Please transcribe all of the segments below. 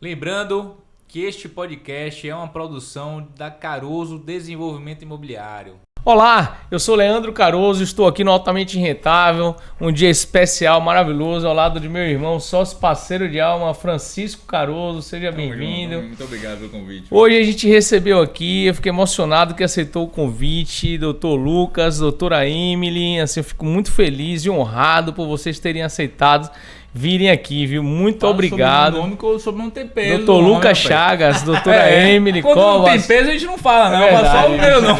Lembrando que este podcast é uma produção da Caroso Desenvolvimento Imobiliário. Olá, eu sou Leandro Caroso, estou aqui no Altamente Rentável, um dia especial, maravilhoso, ao lado de meu irmão, sócio parceiro de alma, Francisco Caroso, seja bem-vindo. Muito obrigado pelo convite. Hoje a gente recebeu aqui, eu fiquei emocionado que aceitou o convite, doutor Lucas, doutora Emily, assim, eu fico muito feliz e honrado por vocês terem aceitado virem aqui, viu? Muito obrigado. Sobre não ter peso. Doutor Lucas Chagas, doutora Emily Covas. Quando não tem peso a gente não fala, não. É Só o meu, não.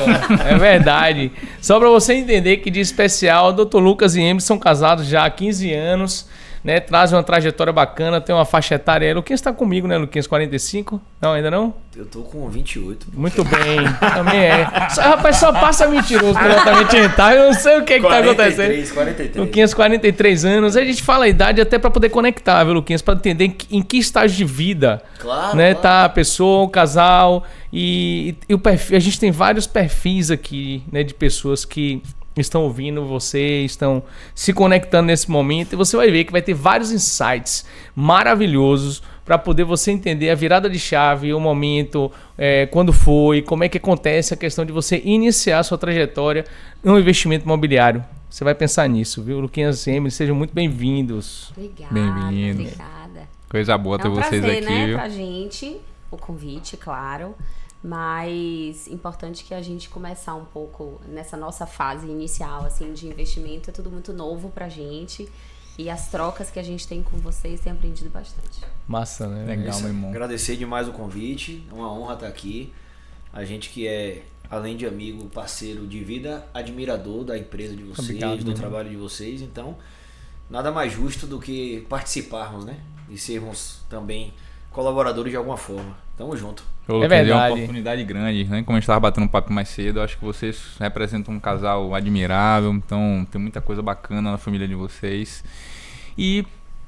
É verdade. Só para você entender que de especial, doutor Lucas e Emily são casados já há 15 anos, né? Trazem uma trajetória bacana, tem uma faixa etária. Luquinhas está comigo, né, Luquinhas? 45? Não, ainda não? Eu tô com 28. Muito bem, também é. Rapaz, só passa mentiroso pelo Altamente Rentável, eu não sei o que tá acontecendo. 43. Luquinhas, 43 anos. A gente fala a idade até para poder conectar, viu, Luquinhas? Para entender em que estágio de vida, Claro, né, claro. tá a pessoa, o casal e o perfil. A gente tem vários perfis aqui, né, de pessoas que estão ouvindo você, estão se conectando nesse momento, e você vai ver que vai ter vários insights maravilhosos para poder você entender a virada de chave, o momento, quando foi, como é que acontece a questão de você iniciar a sua trajetória no investimento imobiliário. Você vai pensar nisso, viu? Luquinhas e Emily, sejam muito bem-vindos. Obrigada, Bem-vindo. obrigada. Coisa boa ter É um vocês prazer, aqui, né, viu? pra gente, o convite, claro. Mas importante que a gente começar um pouco nessa nossa fase inicial, assim, de investimento. É tudo muito novo pra gente. E as trocas que a gente tem com vocês tem aprendido bastante. Massa, né? Legal, meu irmão. Agradecer demais o convite, é uma honra estar aqui. A gente que é, além de amigo, parceiro de vida, admirador da empresa de vocês, Obrigado, do meu trabalho de vocês. Então, nada mais justo do que participarmos, né? E sermos também colaboradores de alguma forma. Tamo junto. É verdade. uma oportunidade grande, né? Como a gente estava batendo um papo mais cedo, eu acho que vocês representam um casal admirável, então tem muita coisa bacana na família de vocês. E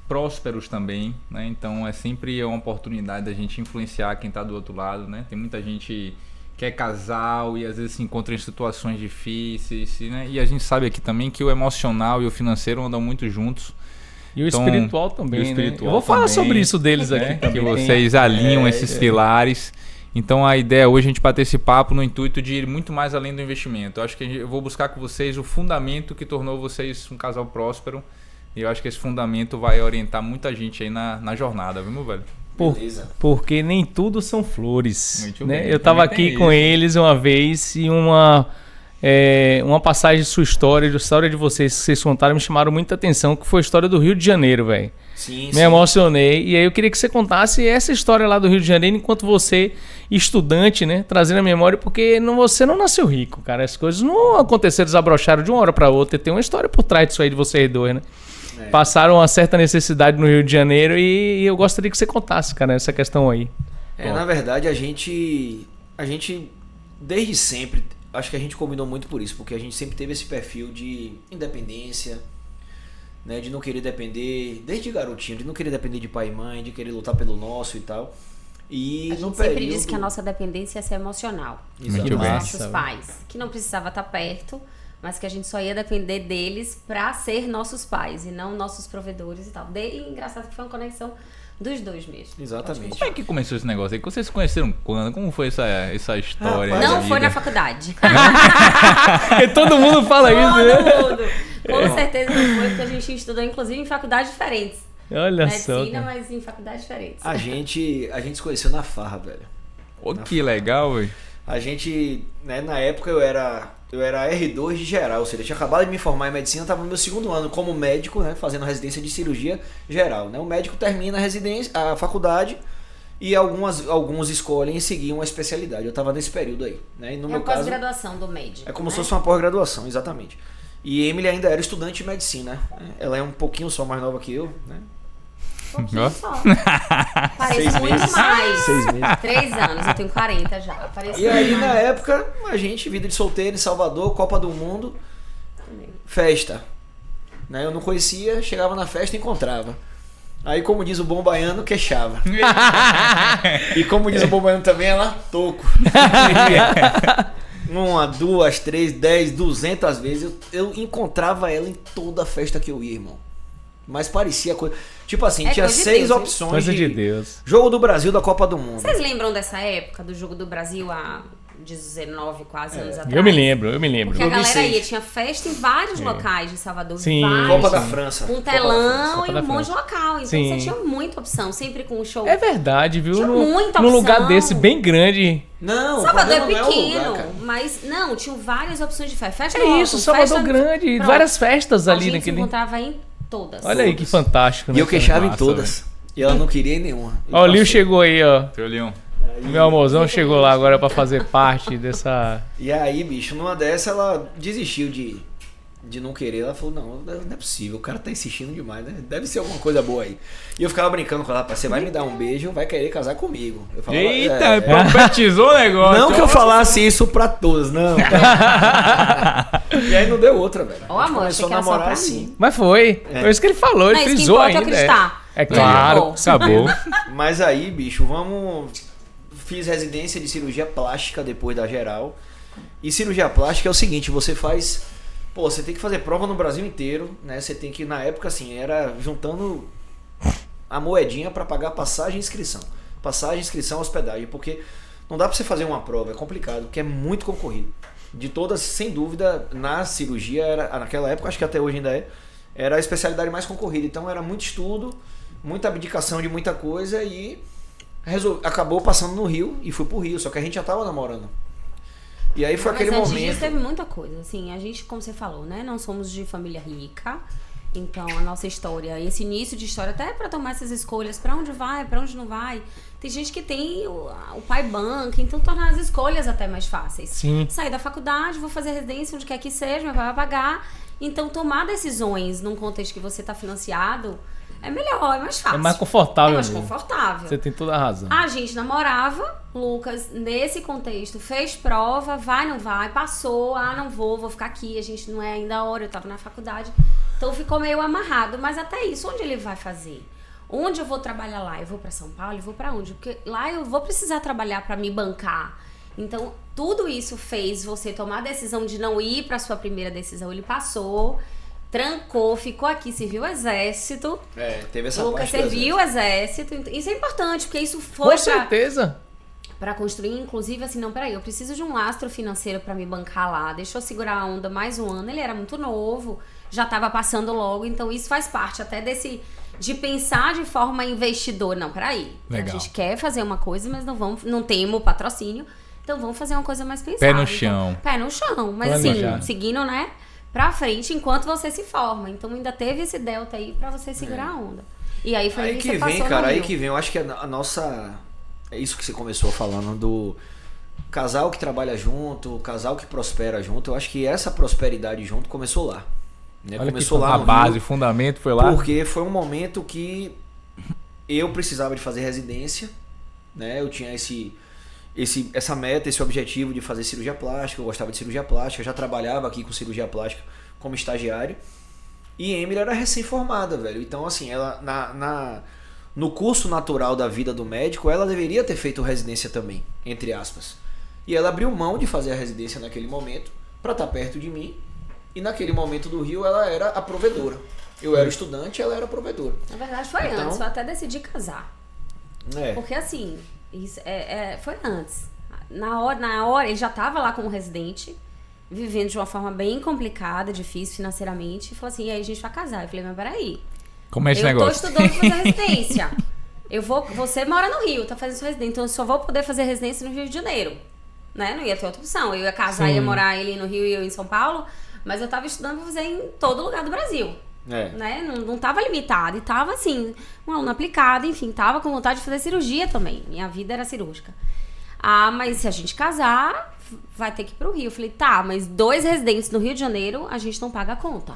prósperos também, né? Então é sempre uma oportunidade da gente influenciar quem está do outro lado, né? Tem muita gente que é casal e às vezes se encontra em situações difíceis, né? E a gente sabe aqui também que o emocional e o financeiro andam muito juntos. E o Então, espiritual também, e o espiritual né? Eu vou falar também, sobre isso deles aqui né? também. Que vocês alinham esses pilares. Então a ideia hoje é a gente bater esse papo no intuito de ir muito mais além do investimento. Eu acho que eu vou buscar com vocês o fundamento que tornou vocês um casal próspero. E eu acho que esse fundamento vai orientar muita gente aí na jornada, viu, meu velho? Beleza. Porque nem tudo são flores, Muito né? bem, Eu estava também tem aqui com isso. eles uma vez e uma passagem de sua história, da história de vocês que vocês contaram, me chamaram muita atenção, que foi a história do Rio de Janeiro, velho. Sim, Me emocionei. E aí eu queria que você contasse essa história lá do Rio de Janeiro enquanto você, estudante, né? Trazendo a memória, porque você não nasceu rico, cara. As coisas não aconteceram, desabrocharam de uma hora para outra. Tem uma história por trás disso aí de vocês dois, né? Passaram uma certa necessidade no Rio de Janeiro e eu gostaria que você contasse, cara, essa questão aí. Na verdade, a gente, desde sempre, acho que a gente combinou muito por isso, porque a gente sempre teve esse perfil de independência, né, de não querer depender, desde garotinho, de não querer depender de pai e mãe, de querer lutar pelo nosso e tal. E A no gente sempre período... diz que a nossa dependência ia ser emocional. Exato. Muito Dos bem. nossos pais. Que não precisava estar perto, mas que a gente só ia depender deles pra ser nossos pais e não nossos provedores e tal. E engraçado que foi uma conexão dos dois mesmo. Exatamente. Como é que começou esse negócio aí? Vocês se conheceram quando? Como foi essa história? Rapaz, da Não foi vida? na faculdade. Porque todo mundo fala isso, né? Todo mundo. Com certeza não foi, porque a gente estudou, inclusive, em faculdades diferentes. Olha só. Medicina, Cara. mas em faculdades diferentes. A gente se conheceu na farra, velho. Ô, que legal, velho. A gente, né, na época eu era R2 de geral, ou seja, eu tinha acabado de me formar em medicina, estava no meu segundo ano como médico, né, fazendo residência de cirurgia geral, né? O médico termina a faculdade e alguns escolhem seguir uma especialidade. Eu estava nesse período aí, né? E no É meu a caso pós-graduação do médico. é como né? se fosse uma pós-graduação, exatamente. E Emily ainda era estudante de medicina, né? Ela é um pouquinho só mais nova que eu, né? Um pouquinho Ó. só. Parece 6 muito meses. mais. 6 meses. 3 anos, eu tenho 40 já. Parece E aí, muito na mais. época, a gente, vida de solteiro em Salvador, Copa do Mundo, festa. Né? Eu não conhecia, chegava na festa e encontrava. Aí, como diz o bom baiano, queixava. E como diz o bom baiano também, ela toco. 1, 2, 3, 10, 200 vezes. Eu encontrava ela em toda festa que eu ia, irmão. mas parecia coisa. Tipo assim, É tinha coisa de 6 Deus, hein? opções Coisa de Deus. Jogo do Brasil da Copa do Mundo. Vocês lembram dessa época do Jogo do Brasil há 19 quase anos atrás? Eu me lembro. Porque a Eu vi galera seis. ia, tinha festa em vários locais de Salvador. Sim. vários, Copa da França. com Copa da telão Copa e da um monte de França. local. Então Sim. você tinha muita opção, sempre com um show. É verdade, viu? Tinha No- muita Num opção. lugar desse, bem grande. Não, o Salvador é problema não pequeno, o lugar, cara. mas não, tinham várias opções de festa. Festa É no isso, alto, Salvador festa- grande. Pronto. Várias festas A ali gente se naquele. encontrava em todas. Olha aí que fantástico, né? E eu queixava em Massa, todas. E ela não queria em nenhuma. E Ó, o Lil passou. chegou aí, ó. Teu Leão. Meu amorzão chegou lá agora pra fazer parte dessa. E aí, bicho, numa dessa ela desistiu de não querer. Ela falou, não é possível, o cara tá insistindo demais, né? Deve ser alguma coisa boa aí. E eu ficava brincando com ela, rapaz, você vai me dar um beijo ou vai querer casar comigo? Eu falava, Eita, profetizou o negócio. Não que eu falasse isso pra todos, não. E aí não deu outra, velho. Ó, A gente amor, achei começou que a era só namorar pra assim. mim. Mas foi. É. Foi isso que ele falou, ele Mas o que frisou importa é ainda. acreditar. É claro, Acabou. acabou. Mas aí, bicho, fiz residência de cirurgia plástica depois da geral. E cirurgia plástica é o seguinte, você faz... Pô, você tem que fazer prova no Brasil inteiro, né? Você tem que, na época, assim, era juntando a moedinha pra pagar passagem e inscrição. Passagem, inscrição, hospedagem. Porque não dá pra você fazer uma prova, é complicado, porque é muito concorrido. De todas, sem dúvida, na cirurgia, naquela época, acho que até hoje ainda era a especialidade mais concorrida. Então era muito estudo, muita abdicação de muita coisa e acabou passando no Rio e fui pro Rio, só que a gente já tava namorando. E aí foi aquele Mas antes disso momento. teve muita coisa, assim, a gente, como você falou, né, não somos de família rica, então a nossa história, esse início de história, até pra tomar essas escolhas, pra onde vai, pra onde não vai, tem gente que tem o pai banca, então torna as escolhas até mais fáceis. Sim. Sair da faculdade, vou fazer residência onde quer que seja, meu pai vai pagar, então tomar decisões num contexto que você tá financiado é melhor, é mais fácil. É mais confortável. É mais mesmo. confortável. Você tem toda a razão. A gente namorava, Lucas, nesse contexto, fez prova, vai, não vai, passou, não vou ficar aqui, a gente não é ainda a hora, eu tava na faculdade. Então ficou meio amarrado, mas até isso, onde ele vai fazer? Onde eu vou trabalhar lá? Eu vou pra São Paulo? Eu vou pra onde? Porque lá eu vou precisar trabalhar pra me bancar. Então, tudo isso fez você tomar a decisão de não ir pra sua primeira decisão. Ele passou, trancou, ficou aqui, serviu o exército. Teve essa Lucas parte do serviu o exército. Isso é importante, porque isso foi Com pra... certeza. Pra construir, inclusive, assim, não, peraí, eu preciso de um lastro financeiro pra me bancar lá. Deixa eu segurar a onda mais um ano. Ele era muito novo, já tava passando logo, então isso faz parte até de pensar de forma investidora. Não, peraí. Legal. A gente quer fazer uma coisa, mas não temos patrocínio, então vamos fazer uma coisa mais pensada. Pé no Então, chão. pé no chão, mas Planejado. assim, seguindo, né, pra frente enquanto você se forma. Então ainda teve esse delta aí pra você segurar a onda. E aí foi Aí isso que você passou vem, no cara, aí Rio. que vem. Eu acho que a nossa. É isso que você começou falando do casal que trabalha junto, casal que prospera junto. Eu acho que essa prosperidade junto começou lá. Né? Olha Começou que lá A no base, o Rio, fundamento foi lá. porque foi um momento que eu precisava de fazer residência, né? Eu tinha essa meta, esse objetivo de fazer cirurgia plástica. Eu gostava de cirurgia plástica, eu já trabalhava aqui com cirurgia plástica como estagiário. E Emily era recém-formada, velho. Então, assim, ela no curso natural da vida do médico, ela deveria ter feito residência também, entre aspas. E ela abriu mão de fazer a residência naquele momento para estar perto de mim. E naquele momento do Rio, ela era a provedora. Eu era o estudante, ela era a provedora. Na verdade foi Então- antes, eu até decidi casar. É. Porque assim, isso foi antes. Na hora, ele já estava lá como residente, vivendo de uma forma bem complicada, difícil financeiramente, e falou assim, e aí a gente vai casar. Eu falei, mas peraí, Como é esse eu negócio? tô estudando pra fazer residência. Você mora no Rio, tá fazendo sua residência, então eu só vou poder fazer residência no Rio de Janeiro. Né? Não ia ter outra opção. Eu ia casar, Sim. ia morar ele no Rio e eu em São Paulo, mas eu tava estudando pra fazer em todo lugar do Brasil. Né? Não tava limitado. E tava assim, uma aluna aplicada, enfim, tava com vontade de fazer cirurgia também. Minha vida era cirúrgica. Mas se a gente casar, vai ter que ir pro Rio. Eu falei, tá, mas 2 residentes no Rio de Janeiro, a gente não paga a conta.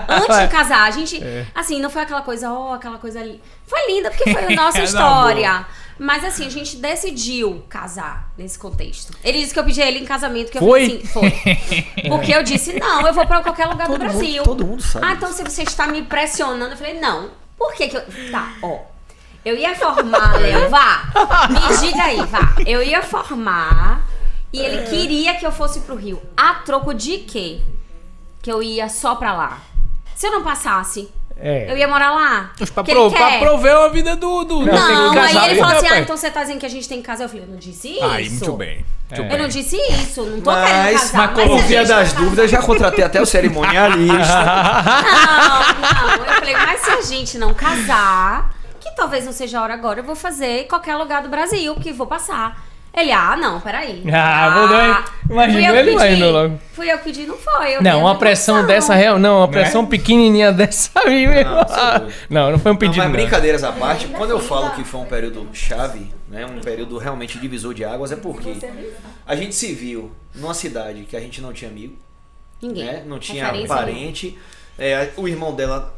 Antes de casar, a gente, assim, não foi aquela coisa, aquela coisa ali. Foi linda, porque foi a nossa Não, história. Mas assim, a gente decidiu casar nesse contexto. Ele disse que eu pedi ele em casamento, que eu Foi? falei assim, foi. Porque eu disse, não, eu vou pra qualquer lugar do Brasil. Todo mundo sabe. Então se você está me pressionando, eu falei, não. Por que que eu... Tá, ó. Eu ia formar, Léo, vá. Me diga aí, vá. Eu ia formar e ele queria que eu fosse pro Rio. A troco de quê? Que eu ia só pra lá. Se eu não passasse, É. Eu ia morar lá. Pra Que ele pra quer. prover a vida do... tem que Não, casar, aí ele né, falou assim, pai? então você tá dizendo que a gente tem que casar. Eu falei, eu não disse isso. Aí, muito bem. Eu não disse isso, não tô querendo Mas, casar. por a via gente das vai dúvidas, já contratei até o cerimonialista. Não. Eu falei, mas se a gente não casar, que talvez não seja a hora agora, eu vou fazer em qualquer lugar do Brasil, que vou passar. Ele, não, peraí. Vou dar. Imagina ele indo logo. Fui eu que pedi, não foi. Eu Não, dei a uma minha pressão opção. dessa real. Não, uma pressão pequenininha dessa aí, meu. Não foi um Não, pedido. mas não. brincadeiras à parte, quando eu falo que foi um período chave, né, um período realmente divisor de águas, é porque a gente se viu numa cidade que a gente não tinha amigo, Ninguém. né, não tinha Referência parente. O irmão dela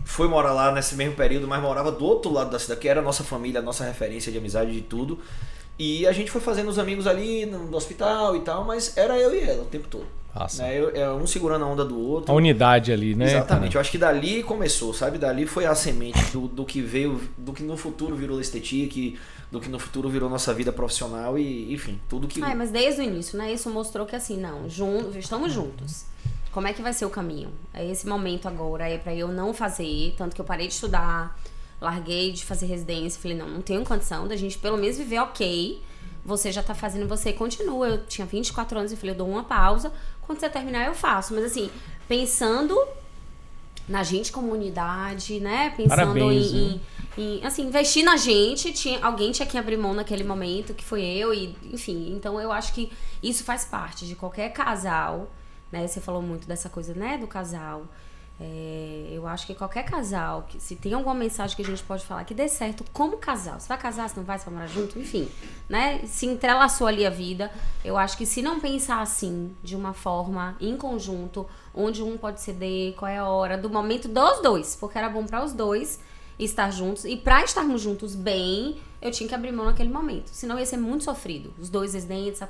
foi morar lá nesse mesmo período, mas morava do outro lado da cidade, que era a nossa família, a nossa referência de amizade, de tudo. E a gente foi fazendo os amigos ali no hospital e tal, mas era eu e ela o tempo todo. Nossa. Né, um segurando a onda do outro. A unidade ali, né? Exatamente, eu acho que dali começou, sabe? Dali foi a semente do que veio, do que no futuro virou Estetique, do que no futuro virou nossa vida profissional e, enfim, tudo que... Mas desde o início, né? Isso mostrou que assim, não, estamos juntos. Como é que vai ser o caminho? É esse momento agora, é pra eu não fazer, tanto que eu parei de estudar, larguei de fazer residência, falei, não tenho condição da gente pelo menos viver ok. Você já tá fazendo, você continua. Eu tinha 24 anos e falei, eu dou uma pausa. Quando você terminar, eu faço. Mas assim, pensando na gente como unidade, né? Pensando Parabéns, em assim, investir na gente. Alguém tinha que abrir mão naquele momento, que foi eu, e enfim. Então eu acho que isso faz parte de qualquer casal, né? Você falou muito dessa coisa, né, do casal. Eu acho que qualquer casal, que se tem alguma mensagem que a gente pode falar que dê certo como casal, você vai casar, se não vai, você vai morar junto, enfim, né? Se entrelaçou ali a vida, eu acho que se não pensar assim, de uma forma em conjunto, onde um pode ceder, qual é a hora, do momento dos dois, porque era bom para os dois estar juntos, e para estarmos juntos bem, eu tinha que abrir mão naquele momento, senão ia ser muito sofrido, os dois residentes,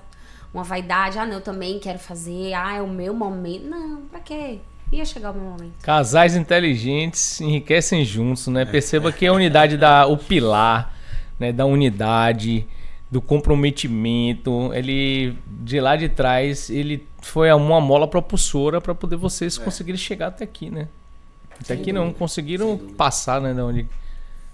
uma vaidade, não, eu também quero fazer, é o meu momento, não, pra quê? Ia chegar o meu momento. Casais inteligentes enriquecem juntos, né? Perceba que a unidade o pilar, né, da unidade, do comprometimento, ele de lá de trás, ele foi uma mola propulsora para poder vocês conseguirem chegar até aqui, né? Até aqui não conseguiram passar, né, da onde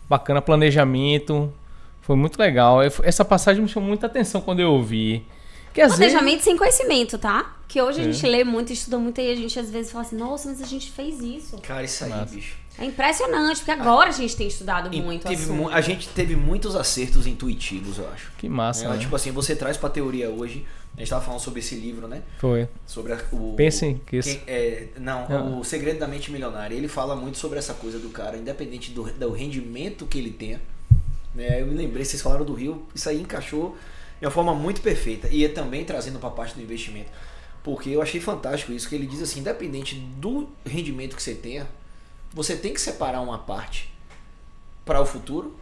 bacana planejamento, foi muito legal. Essa passagem me chamou muita atenção quando eu ouvi. Que às planejamento sem conhecimento, tá? Que hoje a gente lê muito, estuda muito e a gente às vezes fala assim, nossa, mas a gente fez isso. Cara, isso aí, Nossa. bicho. É impressionante, porque agora a gente tem estudado muito A gente teve muitos acertos intuitivos, eu acho. Que massa, né? Tipo assim, você traz pra teoria hoje, a gente tava falando sobre esse livro, né? Foi. Sobre o... Pensem que isso... O Segredo da Mente Milionária. Ele fala muito sobre essa coisa do cara, independente do rendimento que ele tenha. Né? Eu me lembrei, vocês falaram do Rio, isso aí encaixou de uma forma muito perfeita. E também trazendo pra parte do investimento. Porque eu achei fantástico isso, que ele diz assim, independente do rendimento que você tenha, você tem que separar uma parte para o futuro.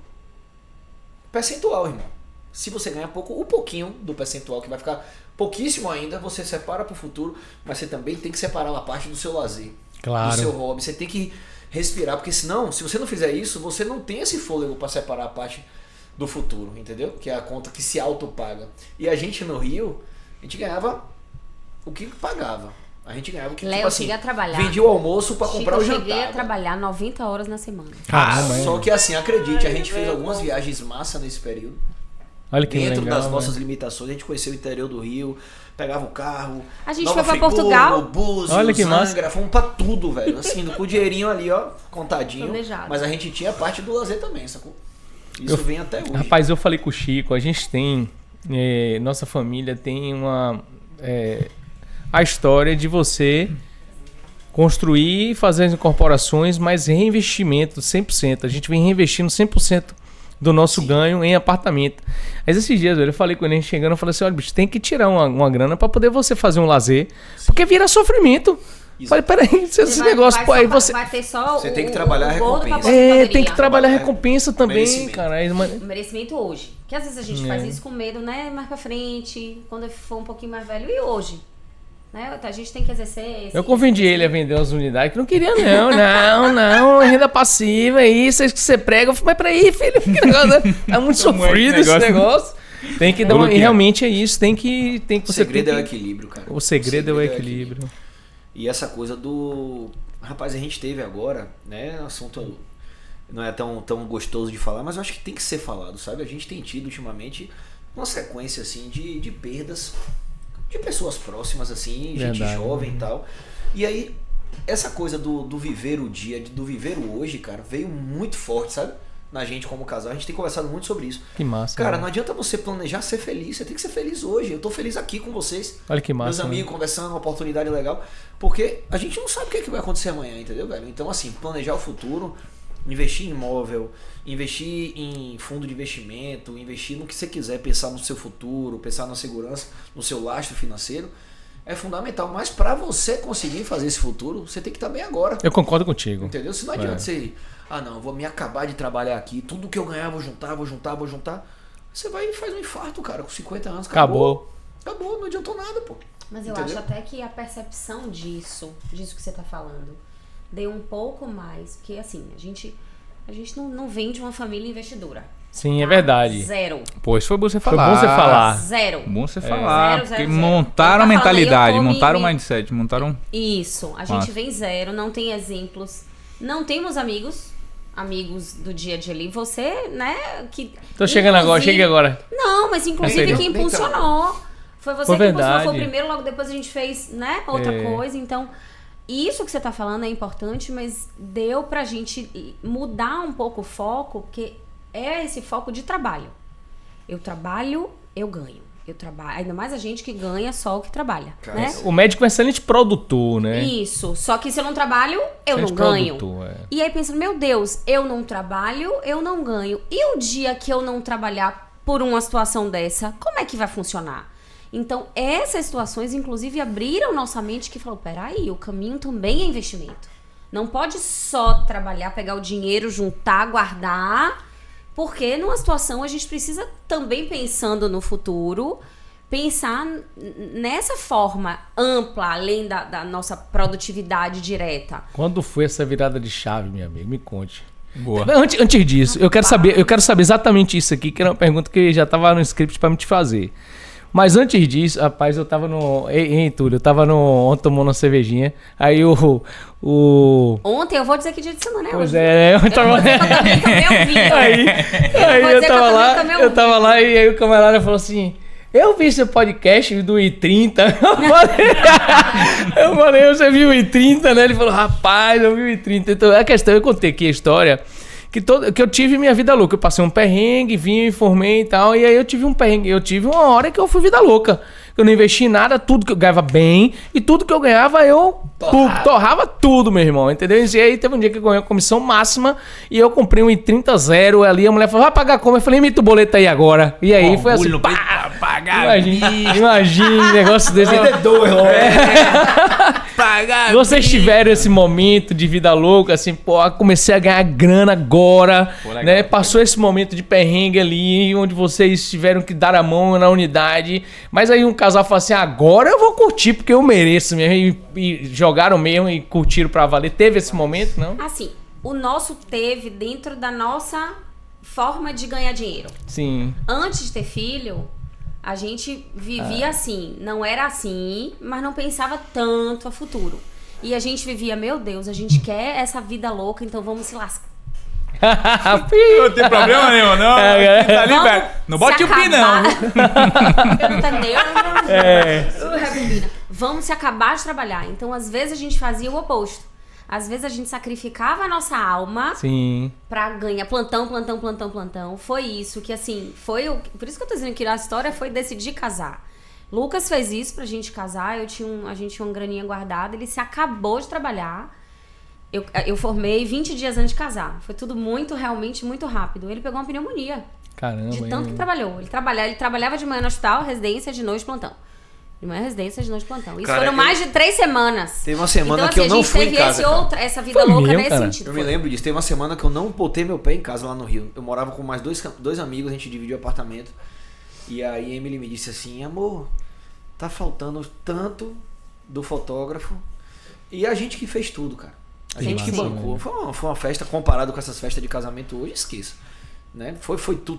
Percentual, irmão. Se você ganhar pouco, o pouquinho do percentual, que vai ficar pouquíssimo ainda, você separa para o futuro, mas você também tem que separar uma parte do seu lazer, Claro. do seu hobby. Você tem que respirar, porque senão, se você não fizer isso, você não tem esse fôlego para separar a parte do futuro, entendeu? Que é a conta que se autopaga. E a gente no Rio, a gente ganhava o que pagava. A gente ganhava o que, Léo, tipo assim, cheguei a trabalhar. vendia o almoço para comprar o Eu jantar. cheguei a trabalhar 90 horas na semana. Caramba, Só que assim, acredite, a gente fez algumas viagens massa nesse período. Olha que Dentro legal, das né? nossas limitações, a gente conheceu o interior do Rio, pegava o carro. A gente Nova foi pra Friburgo, Portugal. Búzios, Olha que massa. Angra, fomos pra tudo, velho. Assim, com o dinheirinho ali, ó, contadinho. Planejado. Mas a gente tinha parte do lazer também, sacou? Isso vem até hoje. Rapaz, eu falei com o Chico, a gente tem... nossa família tem a história de você construir e fazer as incorporações, mas reinvestimento 100%. A gente vem reinvestindo 100% do nosso ganho em apartamento. Mas esses dias, velho, eu falei com ele chegando, eu falei assim, olha, bicho, tem que tirar uma grana pra poder você fazer um lazer, porque vira sofrimento. Eu falei, peraí, esse negócio, pô, aí você... Vai ter só Você tem que trabalhar a gordo pra recompensa. aposentadoria. tem que trabalhar a recompensa também, Merecimento. cara. Aí, O merecimento hoje. Porque às vezes a gente faz isso com medo, né? Mais pra frente, quando for um pouquinho mais velho. E hoje? Né? A gente tem que exercer esse... Eu convendi ele a vender umas unidades que não queria, não, renda passiva, isso que você prega. Eu falei, mas peraí, filho, que negócio, é muito sofrido esse negócio. Tem que dar uma... E realmente é isso, tem que O segredo é o equilíbrio, cara. O segredo é o equilíbrio. E essa coisa Rapaz, a gente teve agora, né, assunto não é tão gostoso de falar, mas eu acho que tem que ser falado, sabe? A gente tem tido ultimamente uma sequência assim de perdas de pessoas próximas, assim, gente jovem e tal. E aí, essa coisa do viver o dia, do viver o hoje, cara, veio muito forte, sabe? Na gente como casal, a gente tem conversado muito sobre isso. Que massa. Cara, né? não adianta você planejar ser feliz, você tem que ser feliz hoje. Eu tô feliz aqui com vocês. Olha que massa. Meus amigos conversando, uma oportunidade legal. Porque a gente não sabe o que, é que vai acontecer amanhã, entendeu, velho? Então, assim, planejar o futuro, investir em imóvel, investir em fundo de investimento, investir no que você quiser, pensar no seu futuro, pensar na segurança, no seu lastro financeiro, é fundamental. Mas pra você conseguir fazer esse futuro, você tem que estar bem agora. Eu concordo contigo. Entendeu? Se não adianta você... não, eu vou me acabar de trabalhar aqui, tudo que eu ganhar vou juntar. Você vai e faz um infarto, cara, com 50 anos. Acabou, não adiantou nada, pô. Mas eu acho até que a percepção disso que você tá falando, deu um pouco mais. Porque, assim, a gente não vem de uma família investidora. Sim, é verdade. Zero. Pô, isso foi bom você Foi falar. bom você falar. Zero. Bom você falar. Zero, Porque zero. montaram a Eu tô mentalidade, falando, montaram o mindset, montaram... Isso. A gente Massa. vem zero, não tem exemplos. Não temos amigos do dia a dia ali. Você, né, que... Tô chegando agora, inclusive- cheguei agora. Não, mas inclusive Sério? quem impulsionou. Foi você Foi que impulsionou, verdade. foi o primeiro, logo depois a gente fez, né, outra É. coisa. Então, isso que você tá falando é importante, mas deu pra gente mudar um pouco o foco, porque é esse foco de trabalho. Eu trabalho, eu ganho. Eu trabalho, ainda mais a gente que ganha só o que trabalha, Cara, né? O médico é um excelente produtor, né? Isso. Só que se eu não trabalho, eu Excelente não ganho. produtor, é. E aí pensando, meu Deus, eu não trabalho, eu não ganho. E o dia que eu não trabalhar por uma situação dessa, como é que vai funcionar? Então, essas situações, inclusive, abriram nossa mente que falou, peraí, o caminho também é investimento. Não pode só trabalhar, pegar o dinheiro, juntar, guardar, porque numa situação a gente precisa também, pensando no futuro, pensar nessa forma ampla, além da nossa produtividade direta. Quando foi essa virada de chave, minha amiga? Me conte. Boa. Antes disso, eu quero saber exatamente isso aqui, que era uma pergunta que já estava no script para me te fazer. Mas antes disso, rapaz, eu tava no... Ei, Túlio, eu tava ontem tomando uma cervejinha, aí Ontem, eu vou dizer que dia de semana é Pois hoje. é, eu Eu tava... vou dizer que eu também tomei um vinho. Aí vou eu dizer que eu tava também lá, tomei um eu tava vinho. lá e aí o camarada falou assim... Eu vi seu podcast do I30. Eu falei, você viu o I30, né? Ele falou, rapaz, eu vi o I30. Então, a questão, eu contei aqui a história que eu tive minha vida louca. Eu passei um perrengue, vim, me formei e tal. E aí eu tive um perrengue. Eu tive uma hora que eu fui vida louca. Eu não investi em nada, tudo que eu ganhava bem. E tudo que eu ganhava, eu torrava tudo, meu irmão. Entendeu? E aí teve um dia que eu ganhei a comissão máxima. E eu comprei um I30 zero ali. A mulher falou, vai pagar como? Eu falei, imita o boleto aí agora. E aí foi assim, pá, imagina, negócio desse. Vocês tiveram esse momento de vida louca, assim, pô, comecei a ganhar grana agora, Pô, legal, né? Passou esse momento de perrengue ali, onde vocês tiveram que dar a mão na unidade. Mas aí um casal falou assim, agora eu vou curtir, porque eu mereço mesmo. E jogaram mesmo e curtiram pra valer. Teve esse momento, não? Assim, o nosso teve dentro da nossa forma de ganhar dinheiro. Sim. Antes de ter filho, a gente vivia assim. Não era assim, mas não pensava tanto a futuro. E a gente vivia, meu Deus, a gente quer essa vida louca, então vamos se lascar. Não tem problema nenhum, não. Aqui tá liberto. Não bote o pi, não. Vamos se acabar de trabalhar. Então, às vezes, a gente fazia o oposto. Às vezes, a gente sacrificava a nossa alma Sim. pra ganhar plantão. Foi isso que, assim, por isso que eu tô dizendo que a história foi decidir casar. Lucas fez isso pra gente casar, a gente tinha uma graninha guardada, ele se acabou de trabalhar. Eu formei 20 dias antes de casar. Foi tudo realmente muito rápido. Ele pegou uma pneumonia. Caramba. De tanto que trabalhou. Ele trabalhava de manhã no hospital, residência, de noite plantão. De manhã residência, de noite plantão. Isso Cara, foram mais de 3 semanas. Teve uma semana então, que assim, eu não fui em casa, a gente cara. teve essa vida Foi louca mesmo, nesse cara? sentido. Eu me lembro disso. Teve uma semana que eu não botei meu pé em casa lá no Rio. Eu morava com mais dois amigos, a gente dividiu o apartamento. E aí a Emily me disse assim, amor, tá faltando tanto do fotógrafo. E a gente que fez tudo, cara. A gente que Sim. bancou. Foi uma festa, comparado com essas festas de casamento hoje, esqueça. Né?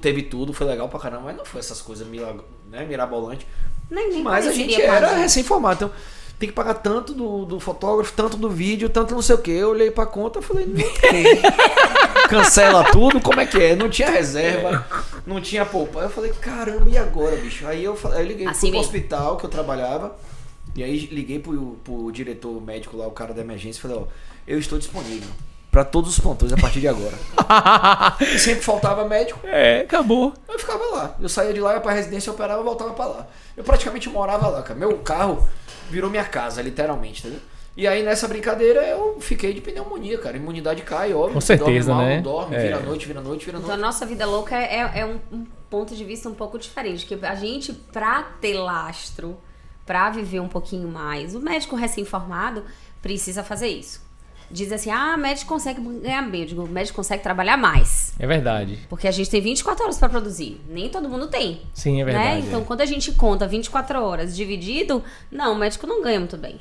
Teve tudo, foi legal pra caramba, mas não foi essas coisas mirabolantes. Nem Mas a conheceria gente era quase. recém-formado. Então, tem que pagar tanto do fotógrafo, tanto do vídeo, tanto não sei o que. Eu olhei pra conta e falei, não tem. Cancela tudo, como é que é? Não tinha reserva, não tinha poupa. Aí eu falei, caramba, e agora, bicho? Aí eu liguei assim pro hospital que eu trabalhava, e aí liguei pro diretor médico lá, o cara da emergência, e falei, ó, eu estou disponível pra todos os plantões a partir de agora. E sempre faltava médico. Acabou. Eu ficava lá. Eu saía de lá, ia pra residência, operava e voltava pra lá. Eu praticamente morava lá, cara. Meu carro virou minha casa, literalmente, entendeu? E aí nessa brincadeira eu fiquei de pneumonia, cara. Imunidade cai, óbvio. Com certeza, dorme mal, né? Não dorme, vira noite, vira noite, vira noite. Então a nossa vida louca é um ponto de vista um pouco diferente. Que a gente, pra ter lastro, pra viver um pouquinho mais, o médico recém-formado precisa fazer isso. Diz assim, médico consegue ganhar bem. Eu digo, o médico consegue trabalhar mais. É verdade. Porque a gente tem 24 horas pra produzir. Nem todo mundo tem. Sim, é verdade. Né? Então, quando a gente conta 24 horas dividido, não, o médico não ganha muito bem.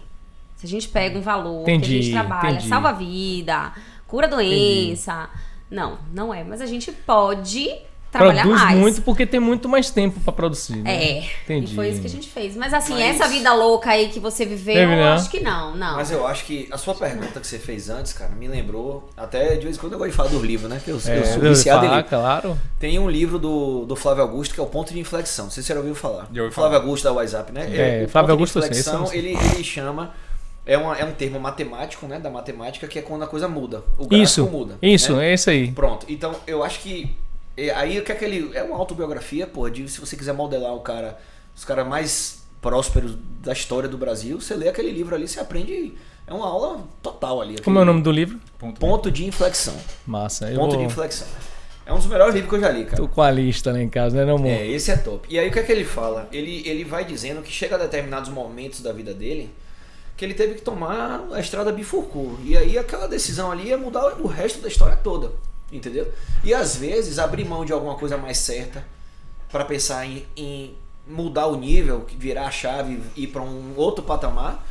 Se a gente pega um valor que a gente trabalha, salva a vida, cura a doença. Não é. Mas a gente pode trabalhar Produz mais. muito porque tem muito mais tempo pra produzir, né? E foi isso que a gente fez. Mas assim, essa vida louca aí que você viveu, eu acho que não. Mas eu acho que a sua pergunta que você fez antes, cara, me lembrou, até de vez em quando eu gosto de falar do livro, né? Que eu sou viciado em livro. Claro. Tem um livro do Flávio Augusto que é o Ponto de Inflexão. Não sei se você já ouviu falar. ouvi Flávio Augusto da WhatsApp, né? É, o Flávio ponto de Augusto, inflexão, sim. ele chama... É um termo matemático, né? Da matemática, que é quando a coisa muda. O gráfico muda. Isso, né? é isso aí. Pronto. Então, eu acho que... Aí o que é que ele... É uma autobiografia, porra, de se você quiser modelar os caras mais prósperos da história do Brasil, você lê aquele livro ali, você aprende... É uma aula total ali. Como é o nome do livro? Ponto de Inflexão. Massa. Ponto de Inflexão. É um dos melhores livros que eu já li, cara. Tô com a lista lá em casa, né, não, amor? Esse é top. E aí o que é que ele fala? Ele vai dizendo que chega a determinados momentos da vida dele que ele teve que tomar a estrada bifurcou. E aí aquela decisão ali ia mudar o resto da história toda. Entendeu? E às vezes abrir mão de alguma coisa mais certa para pensar em mudar o nível, virar a chave e ir para um outro patamar,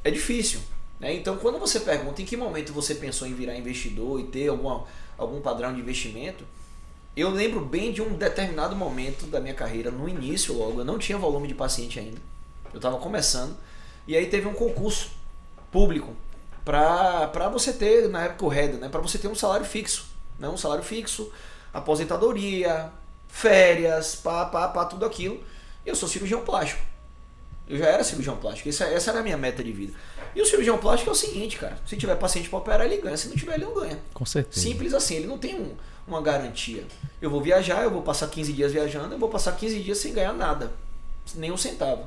é difícil. Né? Então quando você pergunta em que momento você pensou em virar investidor e ter algum padrão de investimento, eu lembro bem de um determinado momento da minha carreira, no início logo, eu não tinha volume de paciente ainda, eu estava começando, e aí teve um concurso público para você ter, na época o RED, né, para você ter um salário fixo. Né? Um salário fixo, aposentadoria, férias, tudo aquilo. E eu sou cirurgião plástico. Eu já era cirurgião plástico. Essa era a minha meta de vida. E o cirurgião plástico é o seguinte, cara. Se tiver paciente para operar, ele ganha. Se não tiver, ele não ganha. Com certeza. Simples assim. Ele não tem uma garantia. Eu vou viajar, eu vou passar 15 dias viajando, eu vou passar 15 dias sem ganhar nada. Nem um centavo.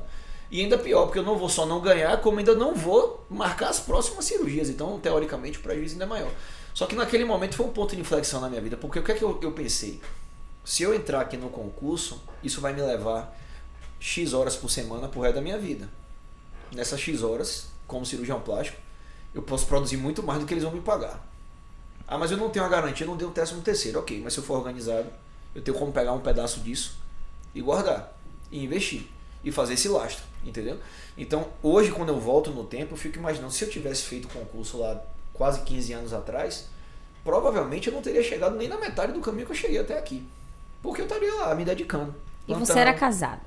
E ainda pior, porque eu não vou só não ganhar, como ainda não vou marcar as próximas cirurgias. Então, teoricamente, o prejuízo ainda é maior. Só que naquele momento foi um ponto de inflexão na minha vida, porque o que é que eu pensei? Se eu entrar aqui no concurso, isso vai me levar X horas por semana pro resto da minha vida. Nessas X horas, como cirurgião plástico, eu posso produzir muito mais do que eles vão me pagar. Mas eu não tenho uma garantia, eu não dei um 13º. Ok, mas se eu for organizado, eu tenho como pegar um pedaço disso e guardar, e investir, e fazer esse lastro, entendeu? Então, hoje, quando eu volto no tempo, eu fico imaginando, se eu tivesse feito concurso lá quase 15 anos atrás, provavelmente eu não teria chegado nem na metade do caminho que eu cheguei até aqui. Porque eu estaria lá, me dedicando. E você era casado.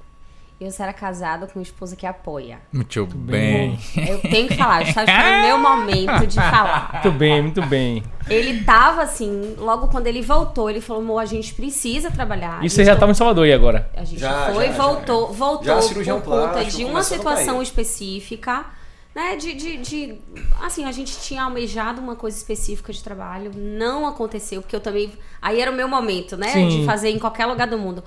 E você era casado com uma esposa que apoia. Muito bem. Eu tenho que falar, está no meu momento de falar. Muito bem. Ele tava assim, logo quando ele voltou, ele falou, amor, a gente precisa trabalhar. E você já estava em Salvador, e agora? A gente voltou Já cirurgião por conta plástico, de uma situação específica, né, assim, a gente tinha almejado uma coisa específica de trabalho, não aconteceu, porque eu também, aí era o meu momento, né, Sim. de fazer em qualquer lugar do mundo.